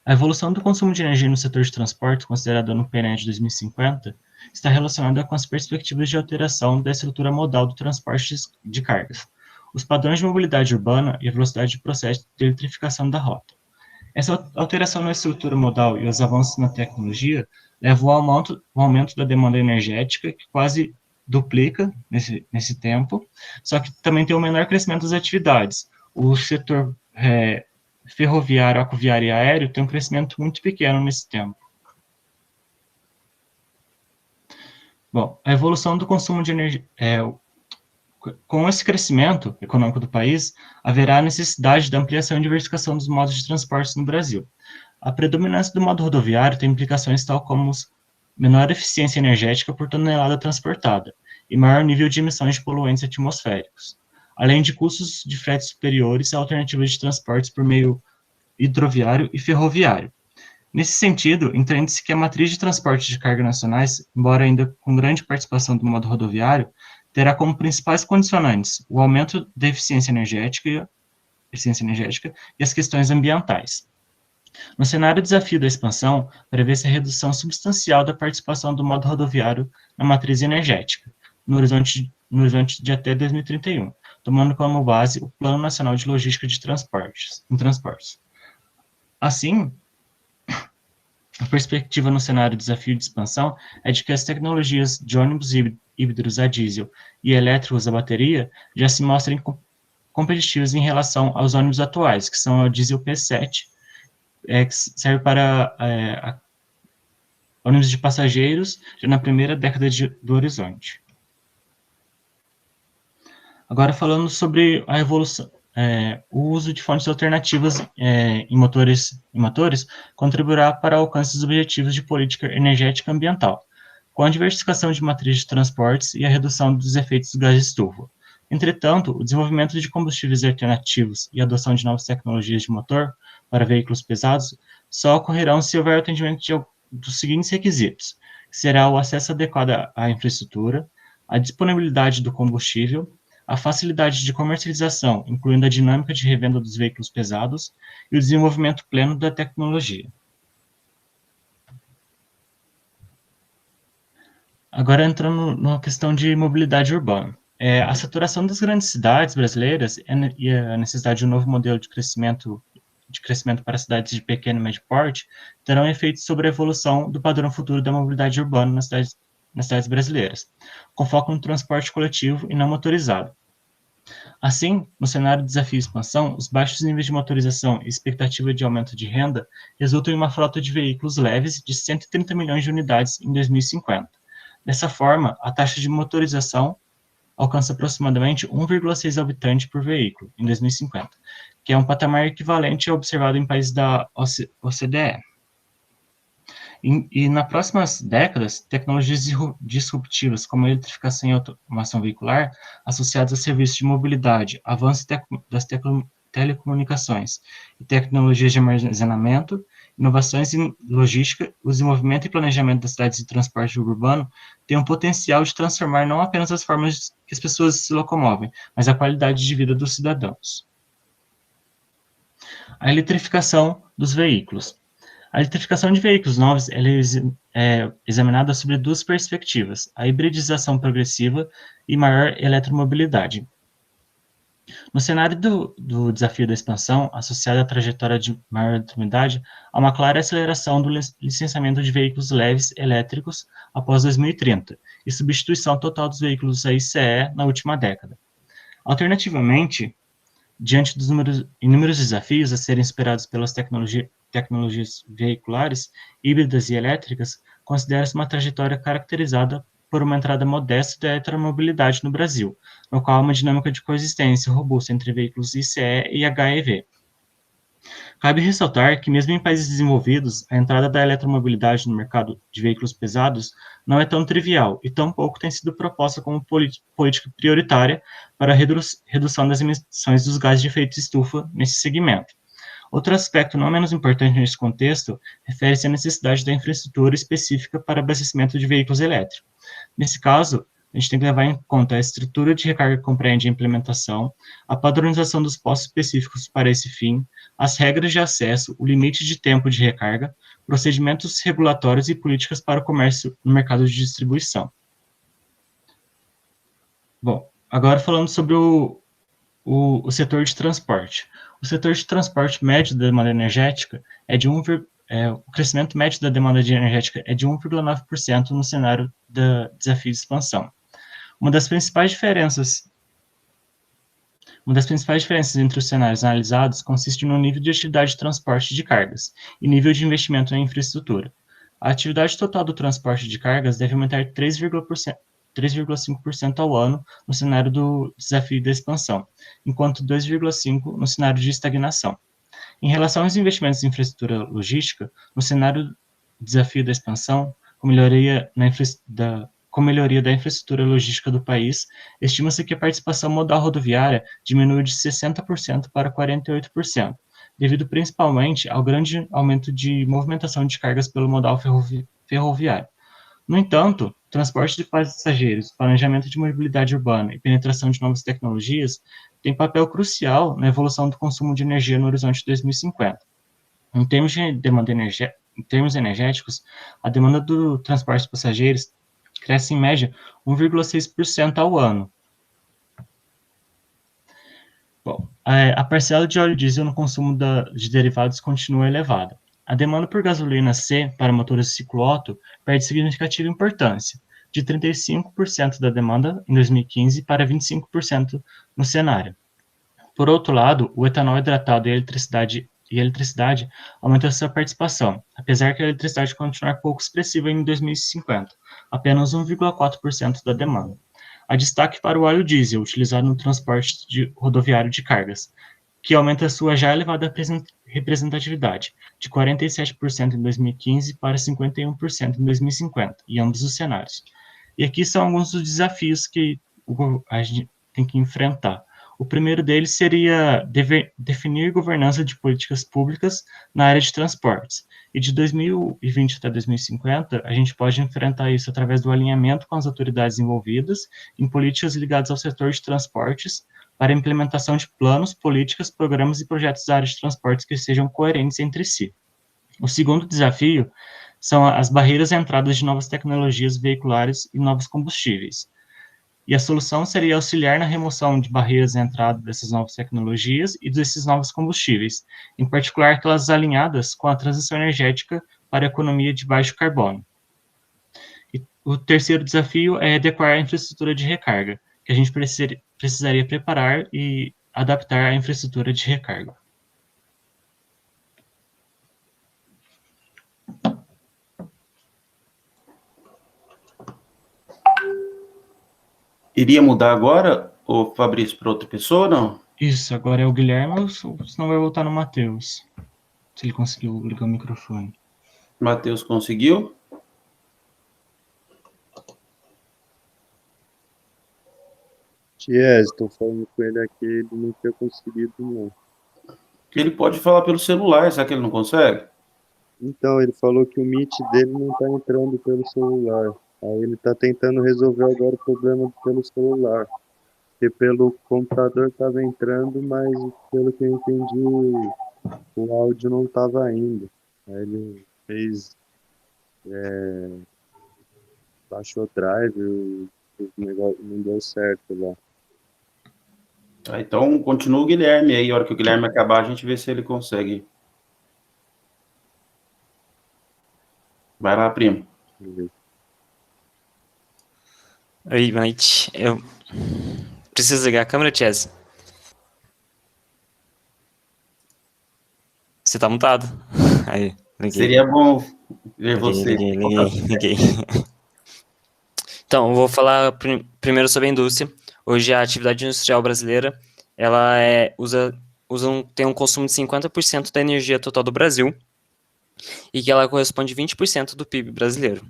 A evolução do consumo de energia no setor de transporte, considerada no PNE de 2050, está relacionada com as perspectivas de alteração da estrutura modal do transporte de cargas, os padrões de mobilidade urbana e a velocidade de processo de eletrificação da rota. Essa alteração na estrutura modal e os avanços na tecnologia levam ao aumento da demanda energética, que quase duplica nesse tempo, só que também tem um menor crescimento das atividades. O setor ferroviário, aquaviário e aéreo tem um crescimento muito pequeno nesse tempo. Bom, a evolução do consumo de energia. Com esse crescimento econômico do país, haverá necessidade da ampliação e diversificação dos modos de transporte no Brasil. A predominância do modo rodoviário tem implicações tal como menor eficiência energética por tonelada transportada e maior nível de emissões de poluentes atmosféricos, além de custos de frete superiores a alternativas de transportes por meio hidroviário e ferroviário. Nesse sentido, entende-se que a matriz de transporte de carga nacionais, embora ainda com grande participação do modo rodoviário, terá como principais condicionantes o aumento da eficiência energética e as questões ambientais. No cenário desafio da expansão, prevê-se a redução substancial da participação do modo rodoviário na matriz energética, no horizonte de até 2031, tomando como base o Plano Nacional de Logística de Transportes. Assim, a perspectiva no cenário desafio de expansão é de que as tecnologias de ônibus híbridos a diesel e elétricos a bateria já se mostrem competitivas em relação aos ônibus atuais, que são o diesel P7, que serve para ônibus de passageiros já na primeira década do horizonte. Agora falando sobre a evolução, o uso de fontes alternativas em motores contribuirá para o alcance dos objetivos de política energética ambiental, com a diversificação de matrizes de transportes e a redução dos efeitos do gás de estufa. Entretanto, o desenvolvimento de combustíveis alternativos e a adoção de novas tecnologias de motor para veículos pesados só ocorrerão se houver atendimento dos seguintes requisitos, que será o acesso adequado à infraestrutura, a disponibilidade do combustível, a facilidade de comercialização, incluindo a dinâmica de revenda dos veículos pesados, e o desenvolvimento pleno da tecnologia. Agora, entrando na questão de mobilidade urbana. A saturação das grandes cidades brasileiras e a necessidade de um novo modelo de crescimento para cidades de pequeno e médio porte terão efeitos sobre a evolução do padrão futuro da mobilidade urbana nas cidades brasileiras, com foco no transporte coletivo e não motorizado. Assim, no cenário de desafio e expansão, os baixos níveis de motorização e expectativa de aumento de renda resultam em uma frota de veículos leves de 130 milhões de unidades em 2050. Dessa forma, a taxa de motorização alcança aproximadamente 1,6 habitante por veículo em 2050, que é um patamar equivalente ao observado em países da OCDE. E nas próximas décadas, tecnologias disruptivas como a eletrificação e a automação veicular, associadas a serviços de mobilidade, avanço das telecomunicações e tecnologias de armazenamento, inovações em logística, o desenvolvimento e planejamento das cidades de transporte urbano têm um potencial de transformar não apenas as formas que as pessoas se locomovem, mas a qualidade de vida dos cidadãos. A eletrificação dos veículos. A eletrificação de veículos novos é examinada sobre duas perspectivas, a hibridização progressiva e maior eletromobilidade. No cenário do desafio da expansão, associado à trajetória de maior eletromobilidade, há uma clara aceleração do licenciamento de veículos leves elétricos após 2030 e substituição total dos veículos a ICE na última década. Alternativamente, diante dos inúmeros desafios a serem superados pelas tecnologias veiculares, híbridas e elétricas, considera-se uma trajetória caracterizada por uma entrada modesta da eletromobilidade no Brasil, no qual há uma dinâmica de coexistência robusta entre veículos ICE e HEV. Cabe ressaltar que, mesmo em países desenvolvidos, a entrada da eletromobilidade no mercado de veículos pesados não é tão trivial e tampouco tem sido proposta como política prioritária para a redução das emissões dos gases de efeito estufa nesse segmento. Outro aspecto não menos importante nesse contexto refere-se à necessidade da infraestrutura específica para abastecimento de veículos elétricos. Nesse caso, a gente tem que levar em conta a estrutura de recarga que compreende a implementação, a padronização dos postos específicos para esse fim, as regras de acesso, o limite de tempo de recarga, procedimentos regulatórios e políticas para o comércio no mercado de distribuição. Bom, agora falando sobre o setor de transporte. O setor de transporte médio da demanda energética o crescimento médio da demanda energética é de 1,9% no cenário do desafio de expansão. Uma das principais diferenças entre os cenários analisados consiste no nível de atividade de transporte de cargas e nível de investimento em infraestrutura. A atividade total do transporte de cargas deve aumentar 3,5% ao ano no cenário do desafio da expansão, enquanto 2,5% no cenário de estagnação. Em relação aos investimentos em infraestrutura logística, no cenário do desafio da expansão, com melhoria da infraestrutura logística do país, estima-se que a participação modal rodoviária diminui de 60% para 48%, devido principalmente ao grande aumento de movimentação de cargas pelo modal ferroviário. No entanto, transporte de passageiros, planejamento de mobilidade urbana e penetração de novas tecnologias têm papel crucial na evolução do consumo de energia no horizonte de 2050. Em termos energéticos, a demanda do transporte de passageiros cresce em média 1,6% ao ano. A parcela de óleo diesel no consumo de derivados continua elevada. A demanda por gasolina C para motores ciclo-Otto perde significativa importância, de 35% da demanda em 2015 para 25% no cenário. Por outro lado, o etanol hidratado e a eletricidade aumentam sua participação, apesar que a eletricidade continuar pouco expressiva em 2050, apenas 1,4% da demanda. Há destaque para o óleo diesel, utilizado no transporte rodoviário de cargas, que aumenta sua já elevada representatividade, de 47% em 2015 para 51% em 2050, em ambos os cenários. E aqui são alguns dos desafios que a gente tem que enfrentar. O primeiro deles seria definir governança de políticas públicas na área de transportes. E de 2020 até 2050, a gente pode enfrentar isso através do alinhamento com as autoridades envolvidas em políticas ligadas ao setor de transportes, para a implementação de planos, políticas, programas e projetos da área de transportes que sejam coerentes entre si. O segundo desafio são as barreiras à entrada de novas tecnologias veiculares e novos combustíveis. E a solução seria auxiliar na remoção de barreiras à entrada dessas novas tecnologias e desses novos combustíveis, em particular aquelas alinhadas com a transição energética para a economia de baixo carbono. E o terceiro desafio é adequar a infraestrutura de recarga, que a gente precisaria preparar e adaptar a infraestrutura de recarga. Iria mudar agora, o Fabrício, para outra pessoa ou não? Isso, agora é o Guilherme, ou senão vai voltar no Matheus, se ele conseguiu ligar o microfone. Matheus conseguiu? Ties, estou falando com ele aqui, ele não tinha conseguido, não. Ele pode falar pelo celular, será que ele não consegue? Então, ele falou que o Meet dele não está entrando pelo celular. Aí ele está tentando resolver agora o problema pelo celular. Porque pelo computador estava entrando, mas pelo que eu entendi, o áudio não estava indo. Aí ele fez, baixou o drive, o negócio não deu certo lá. Então, continua o Guilherme aí. A hora que o Guilherme acabar, a gente vê se ele consegue. Vai lá, primo. Oi, Mike. Eu preciso ligar a câmera, Chess? Você tá mutado. Aí, liguei. Seria bom ver você. Liguei. Então, eu vou falar primeiro sobre a indústria. Hoje, a atividade industrial brasileira, ela tem um consumo de 50% da energia total do Brasil e que ela corresponde a 20% do PIB brasileiro.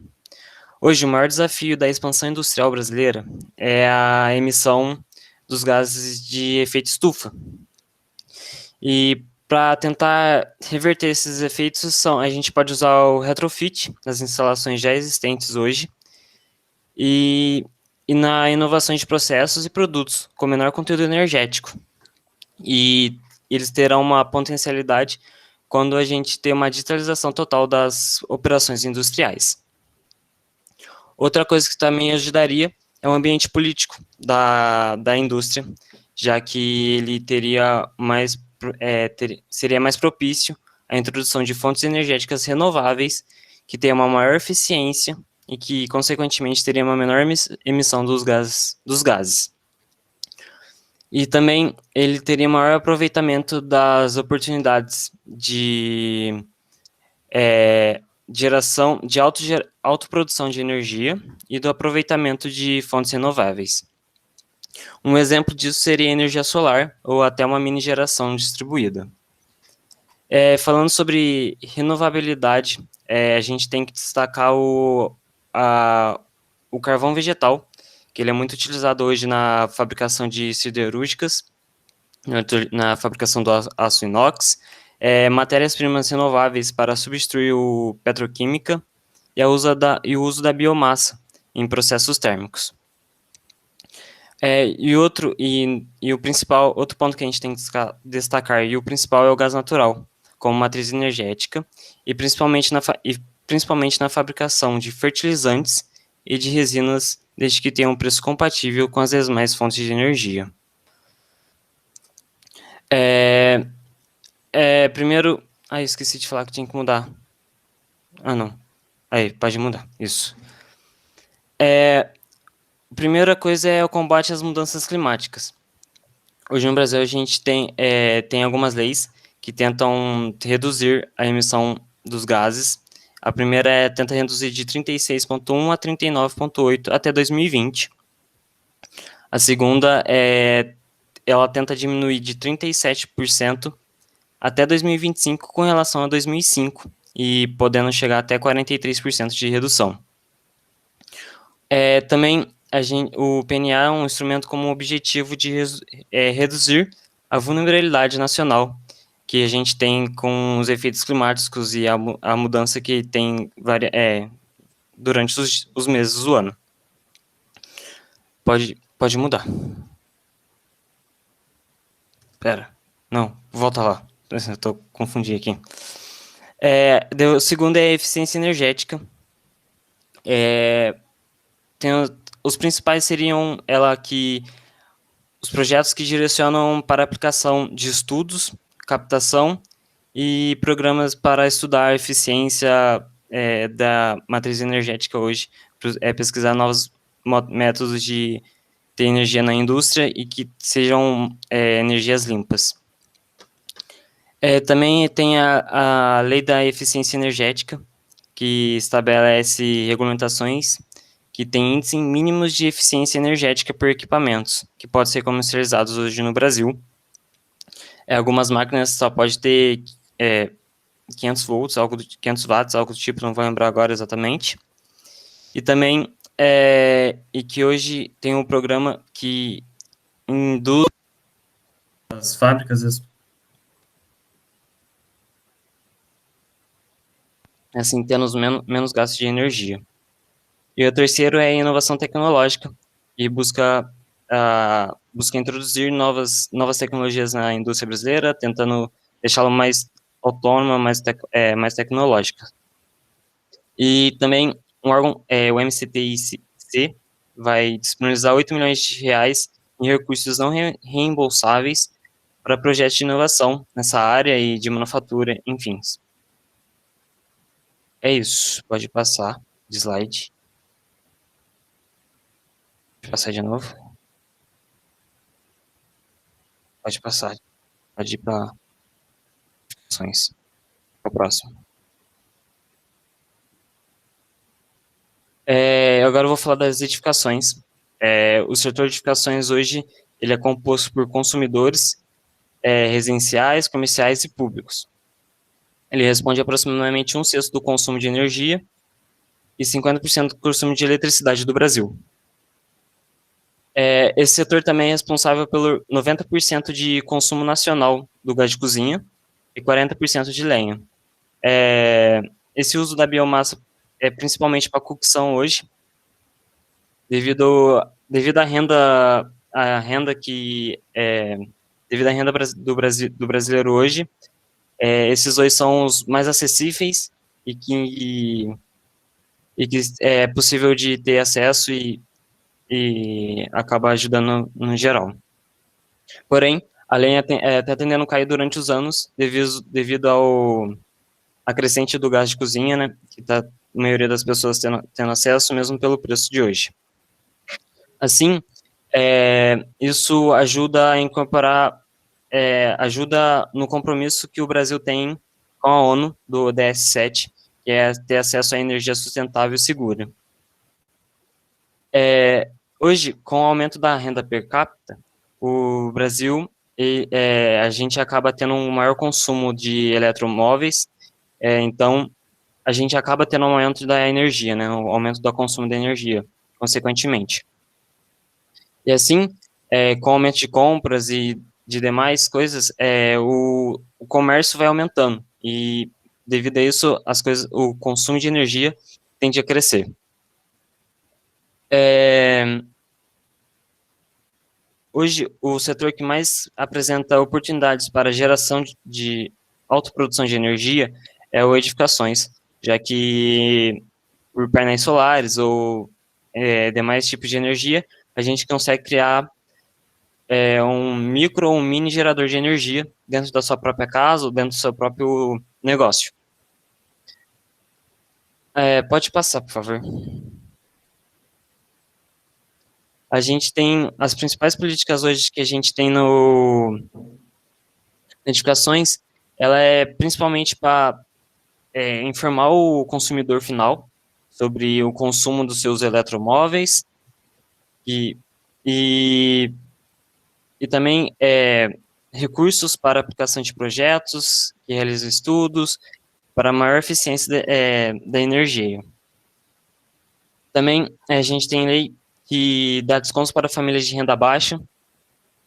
Hoje, o maior desafio da expansão industrial brasileira é a emissão dos gases de efeito estufa. E para tentar reverter esses efeitos, a gente pode usar o retrofit nas instalações já existentes hoje e na inovação de processos e produtos com menor conteúdo energético. E eles terão uma potencialidade quando a gente tem uma digitalização total das operações industriais. Outra coisa que também ajudaria é o ambiente político da indústria, já que ele seria mais propício à introdução de fontes energéticas renováveis, que tenham uma maior eficiência e que, consequentemente, teria uma menor emissão dos gases. E também ele teria maior aproveitamento das oportunidades de geração de autoprodução de energia e do aproveitamento de fontes renováveis. Um exemplo disso seria a energia solar ou até uma mini geração distribuída. Falando sobre renovabilidade, a gente tem que destacar o carvão vegetal, que ele é muito utilizado hoje na fabricação de siderúrgicas, na fabricação do aço inox, matérias-primas renováveis para substituir o petroquímica e o uso da biomassa em processos térmicos. Outro ponto que a gente tem que destacar, e o principal é o gás natural, como matriz energética, e principalmente na fabricação de fertilizantes e de resinas, desde que tenham um preço compatível com as demais fontes de energia. Primeiro... esqueci de falar que tinha que mudar. Não. Aí, pode mudar. Isso. A primeira coisa é o combate às mudanças climáticas. Hoje no Brasil a gente tem algumas leis que tentam reduzir a emissão dos gases. A primeira tenta reduzir de 36,1 a 39,8 até 2020. A segunda ela tenta diminuir de 37% até 2025 com relação a 2005 e podendo chegar até 43% de redução. Também o PNA é um instrumento com o objetivo de reduzir a vulnerabilidade nacional que a gente tem com os efeitos climáticos e a mudança que tem durante os meses do ano. Pode mudar. Pera, não, volta lá. Eu estou confundindo aqui. O segundo é a eficiência energética. Os principais seriam os projetos que direcionam para a aplicação de estudos, captação e programas para estudar a eficiência da matriz energética hoje, pesquisar novos métodos de ter energia na indústria e que sejam energias limpas. Também tem a Lei da Eficiência Energética, que estabelece regulamentações que têm índices mínimos de eficiência energética por equipamentos, que podem ser comercializados hoje no Brasil. Algumas máquinas só pode ter 500 volts, 500 watts, algo do tipo, não vou lembrar agora exatamente. E também, e que hoje tem um programa que induz as fábricas, assim, tendo menos gastos de energia. E o terceiro é a inovação tecnológica, e busca introduzir novas tecnologias na indústria brasileira, tentando deixá-la mais autônoma, mais tecnológica. E também um órgão, o MCTIC, vai disponibilizar 8 milhões de reais em recursos não reembolsáveis para projetos de inovação nessa área e de manufatura, enfim. É isso, pode passar de slide. Pode passar de novo. Pode passar. Pode ir para ações. Para o próximo. Agora eu vou falar das edificações. O setor de edificações hoje ele é composto por consumidores residenciais, comerciais e públicos. Ele responde aproximadamente 1/6 do consumo de energia e 50% do consumo de eletricidade do Brasil. Esse setor também é responsável pelo 90% de consumo nacional do gás de cozinha e 40% de lenha. Esse uso da biomassa é principalmente para cocção hoje, devido à renda do brasileiro hoje. Esses dois são os mais acessíveis e que é possível de ter acesso e acaba ajudando no geral. Porém, a lenha está tendendo a cair durante os anos devido à crescente do gás de cozinha, né, que a maioria das pessoas tendo acesso, mesmo pelo preço de hoje. Assim, isso ajuda a incorporar, ajuda no compromisso que o Brasil tem com a ONU, do DS7, que é ter acesso à energia sustentável e segura. Hoje, com o aumento da renda per capita, o Brasil, a gente acaba tendo um maior consumo de eletromóveis, então a gente acaba tendo um aumento da energia, né, um aumento do consumo de energia, consequentemente. E assim, com o aumento de compras e de demais coisas, o comércio vai aumentando, e devido a isso, o consumo de energia tende a crescer. Hoje, o setor que mais apresenta oportunidades para geração de autoprodução de energia é o edificações, já que por painéis solares ou demais tipos de energia, a gente consegue criar um micro ou um mini gerador de energia dentro da sua própria casa ou dentro do seu próprio negócio. Pode passar, por favor. A gente tem as principais políticas hoje que a gente tem no edificações, ela é principalmente para informar o consumidor final sobre o consumo dos seus eletromóveis e, e, e também recursos para aplicação de projetos que realizam estudos para maior eficiência da energia. Também a gente tem lei que dá descontos para famílias de renda baixa.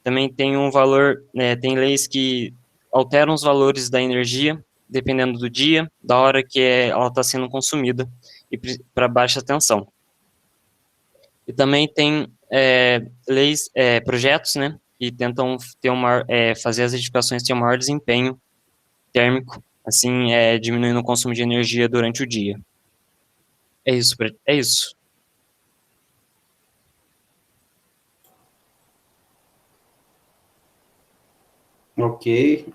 Também tem um valor, tem leis que alteram os valores da energia, dependendo do dia, da hora que ela está sendo consumida, e para baixa tensão. E também tem leis, projetos, né, que tentam ter fazer as edificações terem um maior desempenho térmico, assim, diminuindo o consumo de energia durante o dia. É isso, é isso. Ok.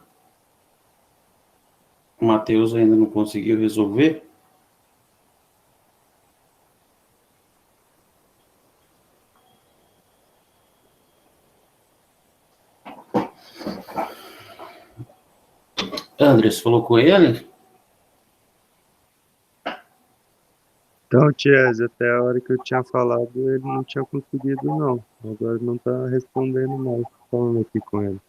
O Matheus ainda não conseguiu resolver. Andres, falou com ele? Então, Ties, até a hora que eu tinha falado, ele não tinha conseguido, não. Agora não tá respondendo mais. Falando aqui com ele.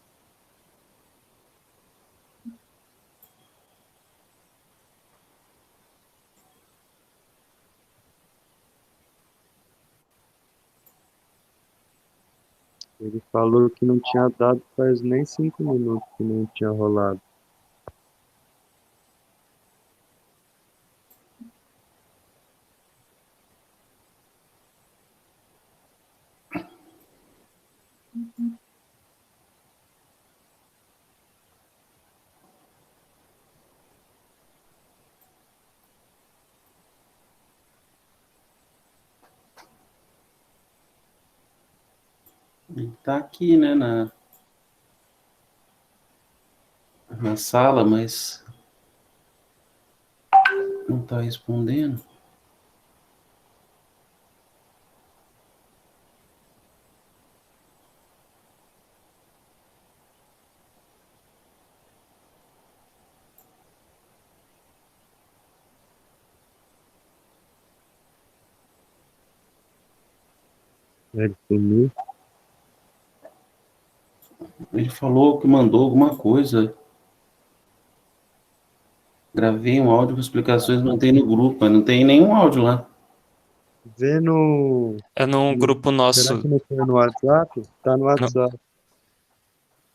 Ele falou que não tinha dado faz nem 5 minutos que não tinha rolado. Ele tá aqui, né, na sala, mas não tá respondendo. Ele sumiu. Ele falou que mandou alguma coisa. Gravei um áudio com explicações, não tem no grupo, mas não tem nenhum áudio lá. Vê no... É num grupo Será nosso. que não foi no WhatsApp? Tá no WhatsApp.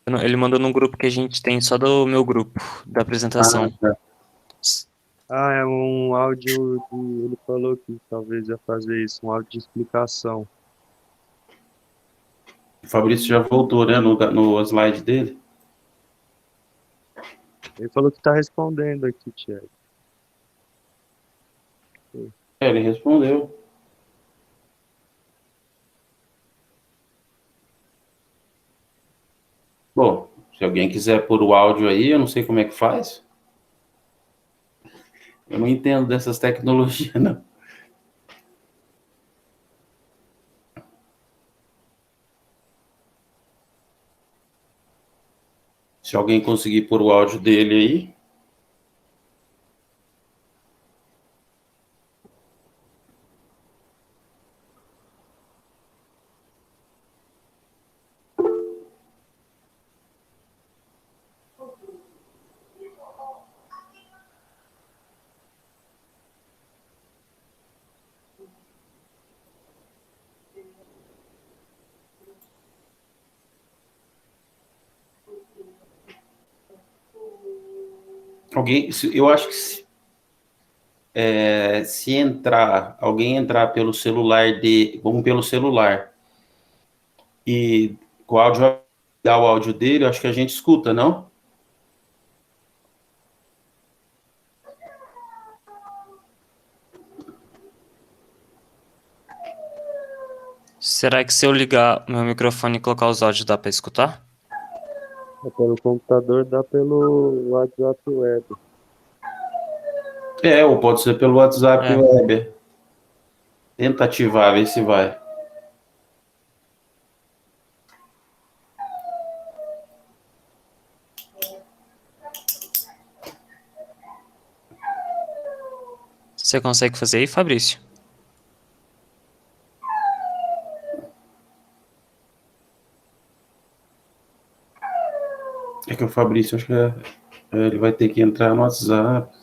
Ele mandou num grupo que a gente tem só do meu grupo, da apresentação. Tá. Ah, é um áudio de... Ele falou que talvez ia fazer isso, um áudio de explicação. O Fabrício já voltou, né, no slide dele. Ele falou que tá respondendo aqui, Thiago. Ele respondeu. Bom, se alguém quiser pôr o áudio aí, eu não sei como é que faz. Eu não entendo dessas tecnologias, não. Se alguém conseguir pôr o áudio dele aí. Eu acho que se alguém entrar pelo celular vamos pelo celular e o áudio dá o áudio dele, eu acho que a gente escuta, não? Será que se eu ligar meu microfone e colocar os áudios dá para escutar? Pelo computador dá pelo WhatsApp web. Ou pode ser pelo WhatsApp É. web. Tenta ativar, ver se vai. Você consegue fazer aí, Fabrício? É que o Fabrício, acho que ele vai ter que entrar no WhatsApp.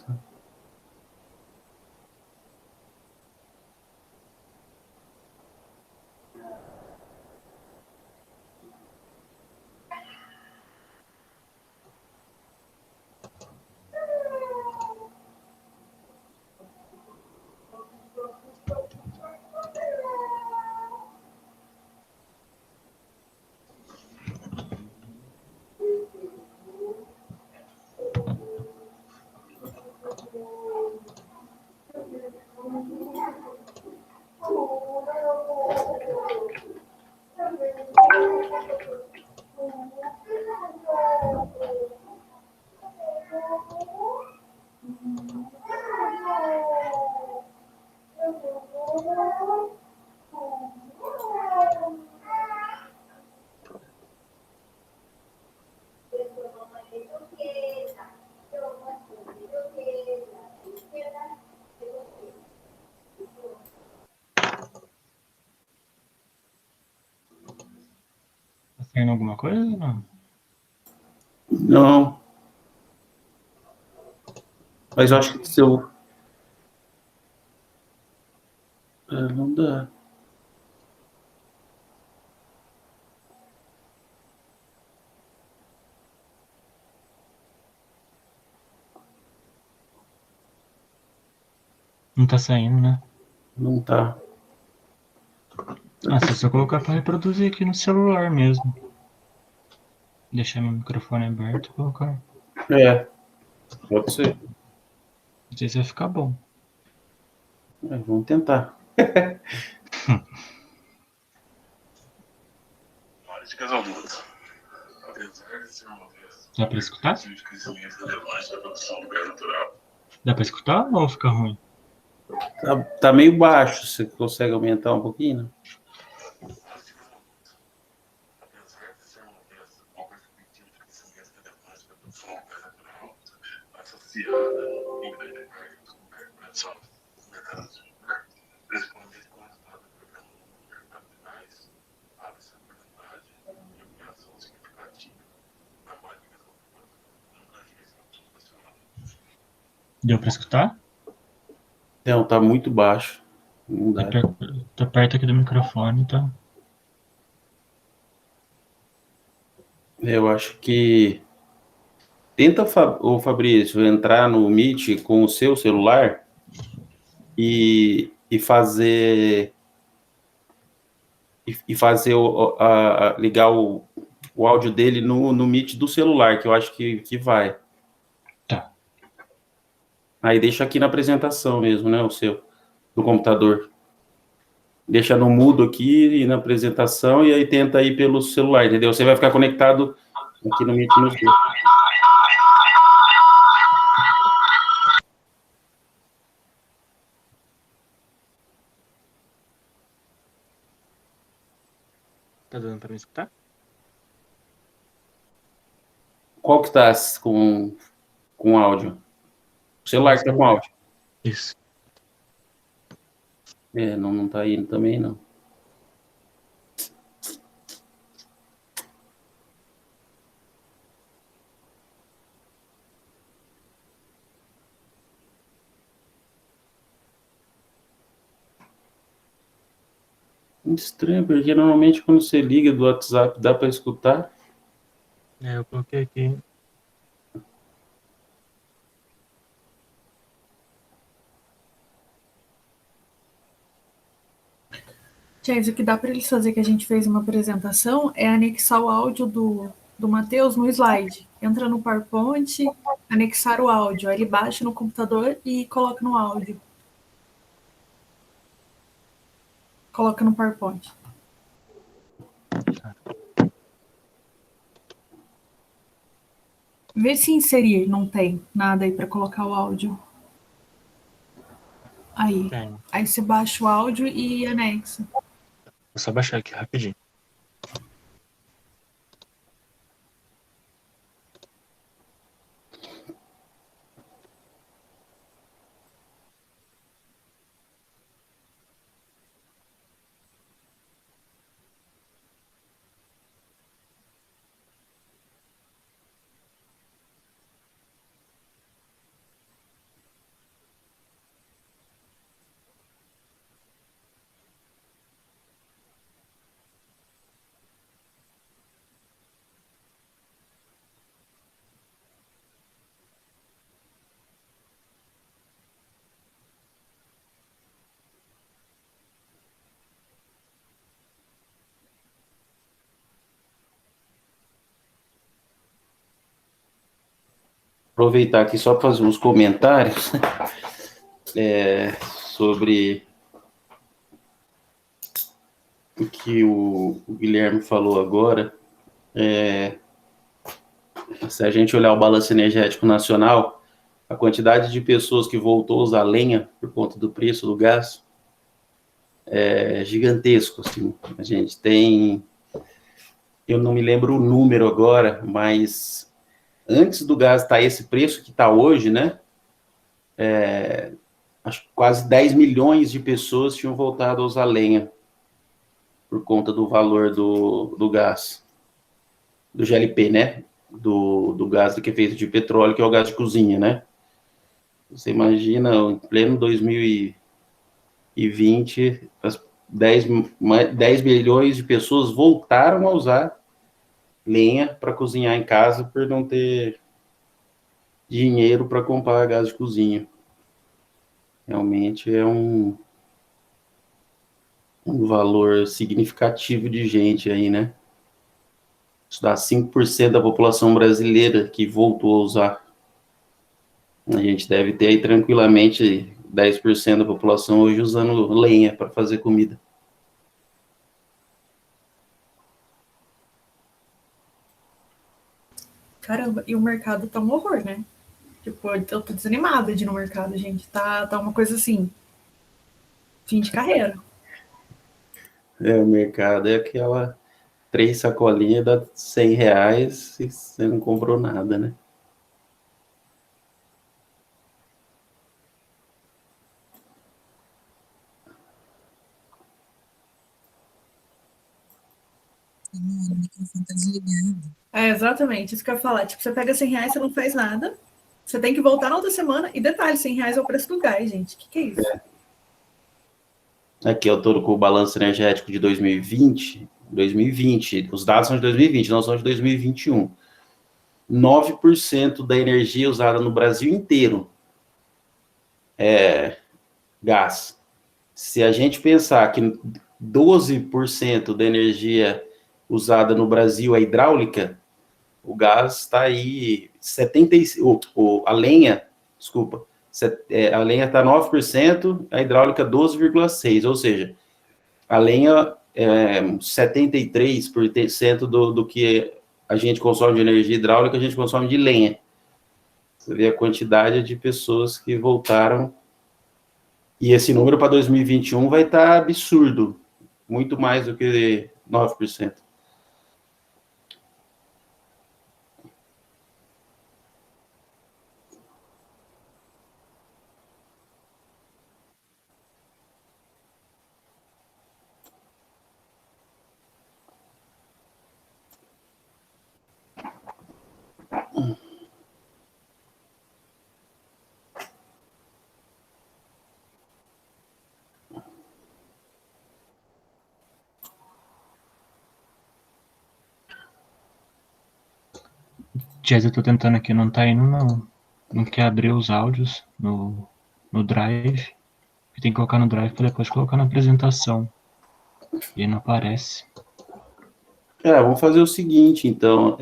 Tá saindo alguma coisa ou não? Não. Mas eu acho que se eu... não dá. Não tá saindo, né? Não tá. Ah, se eu só colocar pra reproduzir aqui no celular mesmo. Deixar meu microfone aberto e colocar. Pode ser. Não sei se vai ficar bom. Vamos tentar. Dá pra escutar? Dá pra escutar ou fica ruim? Tá meio baixo. Você consegue aumentar um pouquinho? Deu pra escutar? Não, tá muito baixo. Não dá. Tá perto aqui do microfone, tá? Eu acho que... Tenta, ô Fabrício, entrar no Meet com o seu celular e fazer... E fazer ligar o áudio dele no Meet do celular, que eu acho que vai. Tá. Aí deixa aqui na apresentação mesmo, né, o seu, do computador. Deixa no mudo aqui e na apresentação, e aí tenta ir pelo celular, entendeu? Você vai ficar conectado aqui no Meet no seu. Tá dando pra me escutar? Qual que tá com áudio? O celular que tá com áudio. Isso. Não tá indo também, não. Muito estranho, porque normalmente quando você liga do WhatsApp dá para escutar. Eu coloquei aqui. James, o que dá para eles fazer, que a gente fez uma apresentação, é anexar o áudio do Matheus no slide. Entra no PowerPoint, anexar o áudio. Aí ele baixa no computador e coloca no áudio. Coloca no PowerPoint. Vê se inserir, não tem nada aí para colocar o áudio. Aí. Tem. Aí você baixa o áudio e anexa. Vou só baixar aqui rapidinho. Aproveitar aqui só para fazer uns comentários sobre o que o Guilherme falou agora. Se a gente olhar o balanço energético nacional, a quantidade de pessoas que voltou a usar lenha por conta do preço do gás é gigantesco. Assim. A gente tem, eu não me lembro o número agora, mas antes do gás estar esse preço que está hoje, né? Acho que quase 10 milhões de pessoas tinham voltado a usar lenha por conta do valor do gás, do GLP, né? Do gás que é feito de petróleo, que é o gás de cozinha, né? Você imagina, em pleno 2020, 10 milhões de pessoas voltaram a usar lenha para cozinhar em casa por não ter dinheiro para comprar gás de cozinha. Realmente é um valor significativo de gente aí, né? Isso dá 5% da população brasileira que voltou a usar. A gente deve ter aí tranquilamente 10% da população hoje usando lenha para fazer comida. Caramba, e o mercado tá um horror, né? Tipo, eu tô desanimada de ir no mercado, gente. Tá uma coisa assim, fim de carreira. O mercado é aquela 3 sacolinhas dá R$100 e você não comprou nada, né? Exatamente, isso que eu ia falar. Tipo, você pega R$100, você não faz nada, você tem que voltar na outra semana, e detalhe, R$100 é o preço do gás, gente. O que é isso? Aqui eu tô com o balanço energético de 2020, os dados são de 2020, não são de 2021. 9% da energia usada no Brasil inteiro é gás. Se a gente pensar que 12% da energia usada no Brasil é hidráulica, o gás está aí, a lenha, desculpa, a lenha está 9%, a hidráulica 12,6%, ou seja, a lenha é 73% do que a gente consome de energia hidráulica, a gente consome de lenha. Você vê a quantidade de pessoas que voltaram, e esse número para 2021 vai estar absurdo, muito mais do que 9%. Jazz, eu tô tentando aqui, não tá indo, não. Não quer abrir os áudios no Drive. Tem que colocar no Drive para depois colocar na apresentação. E não aparece. Vamos fazer o seguinte, então.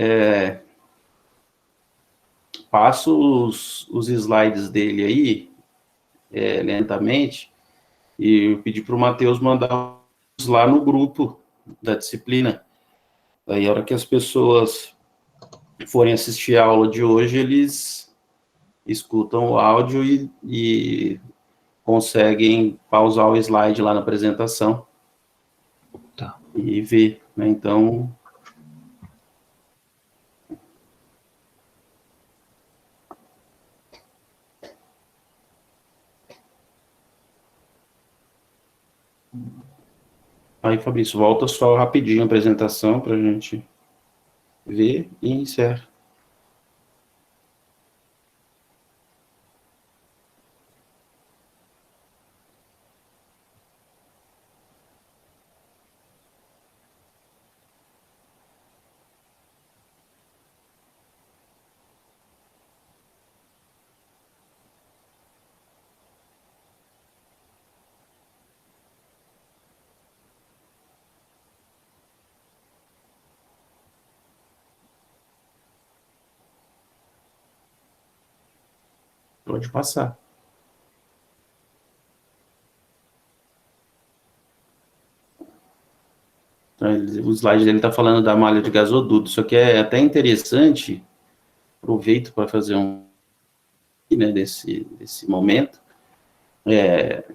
Passo os slides dele aí, lentamente, e eu pedi para o Matheus mandar lá no grupo da disciplina. Aí, a hora que as pessoas forem assistir a aula de hoje, eles escutam o áudio e conseguem pausar o slide lá na apresentação. Tá. E ver, né? Então, aí, Fabrício, volta só rapidinho a apresentação para a gente ver e encerra. Pode passar. O slide dele está falando da malha de gasoduto. Isso aqui é até interessante. Aproveito para fazer né, desse momento.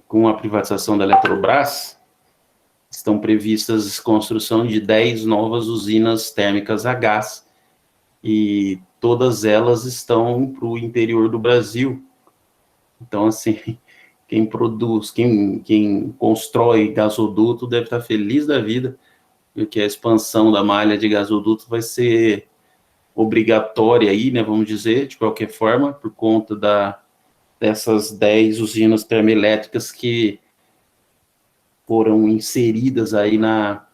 Com a privatização da Eletrobras, estão previstas a construção de 10 novas usinas térmicas a gás, e todas elas estão para o interior do Brasil. Então, assim, quem produz, quem constrói gasoduto deve estar feliz da vida, porque a expansão da malha de gasoduto vai ser obrigatória aí, né, vamos dizer, de qualquer forma, por conta dessas 10 usinas termoelétricas que foram inseridas aí na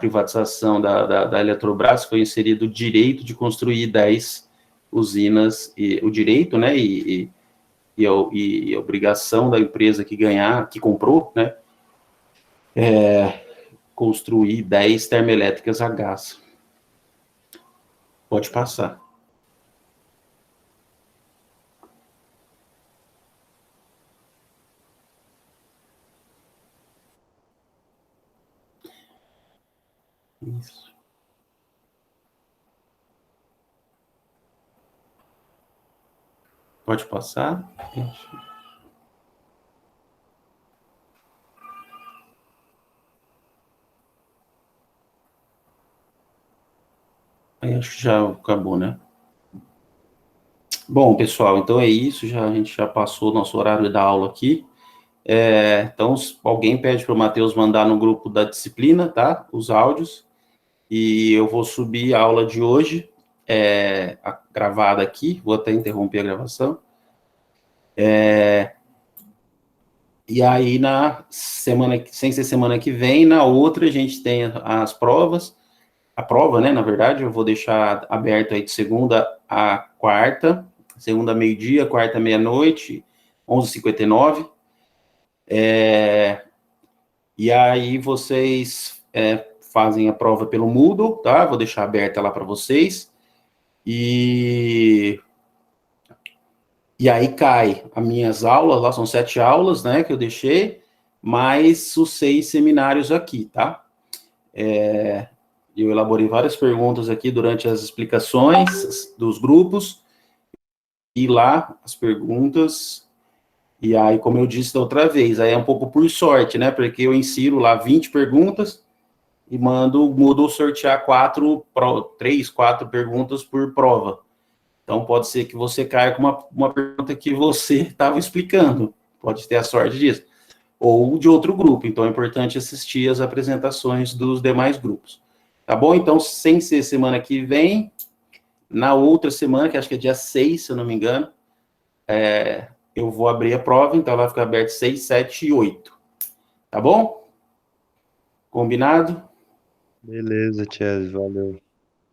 privatização da Eletrobras. Foi inserido o direito de construir 10 usinas, e o direito, né, e a obrigação da empresa que comprou, né, construir 10 termoelétricas a gás. Pode passar. Isso. Pode passar. Aí acho que já acabou, né? Bom, pessoal, então é isso. A gente já passou o nosso horário da aula aqui. Então, alguém pede para o Matheus mandar no grupo da disciplina, tá? Os áudios. E eu vou subir a aula de hoje, gravada aqui. Vou até interromper a gravação. E aí, sem ser semana que vem, na outra a gente tem as provas. A prova, né, na verdade, eu vou deixar aberto aí de segunda a quarta, segunda meio-dia, quarta meia-noite, 11h59. E aí vocês fazem a prova pelo Moodle, tá? Vou deixar aberta lá para vocês. E aí cai as minhas aulas, lá são 7 aulas, né, que eu deixei, mais os 6 seminários aqui, tá? Eu elaborei várias perguntas aqui durante as explicações dos grupos, e lá as perguntas, e aí, como eu disse da outra vez, aí é um pouco por sorte, né, porque eu insiro lá 20 perguntas e mando o Moodle sortear 3, 4 perguntas por prova. Então, pode ser que você caia com uma pergunta que você estava explicando, pode ter a sorte disso, ou de outro grupo. Então, é importante assistir as apresentações dos demais grupos. Tá bom? Então, sem ser semana que vem, na outra semana, que acho que é dia 6, se eu não me engano, eu vou abrir a prova, então vai ficar aberto 6, 7 e 8. Tá bom? Combinado? Beleza, Chess, valeu.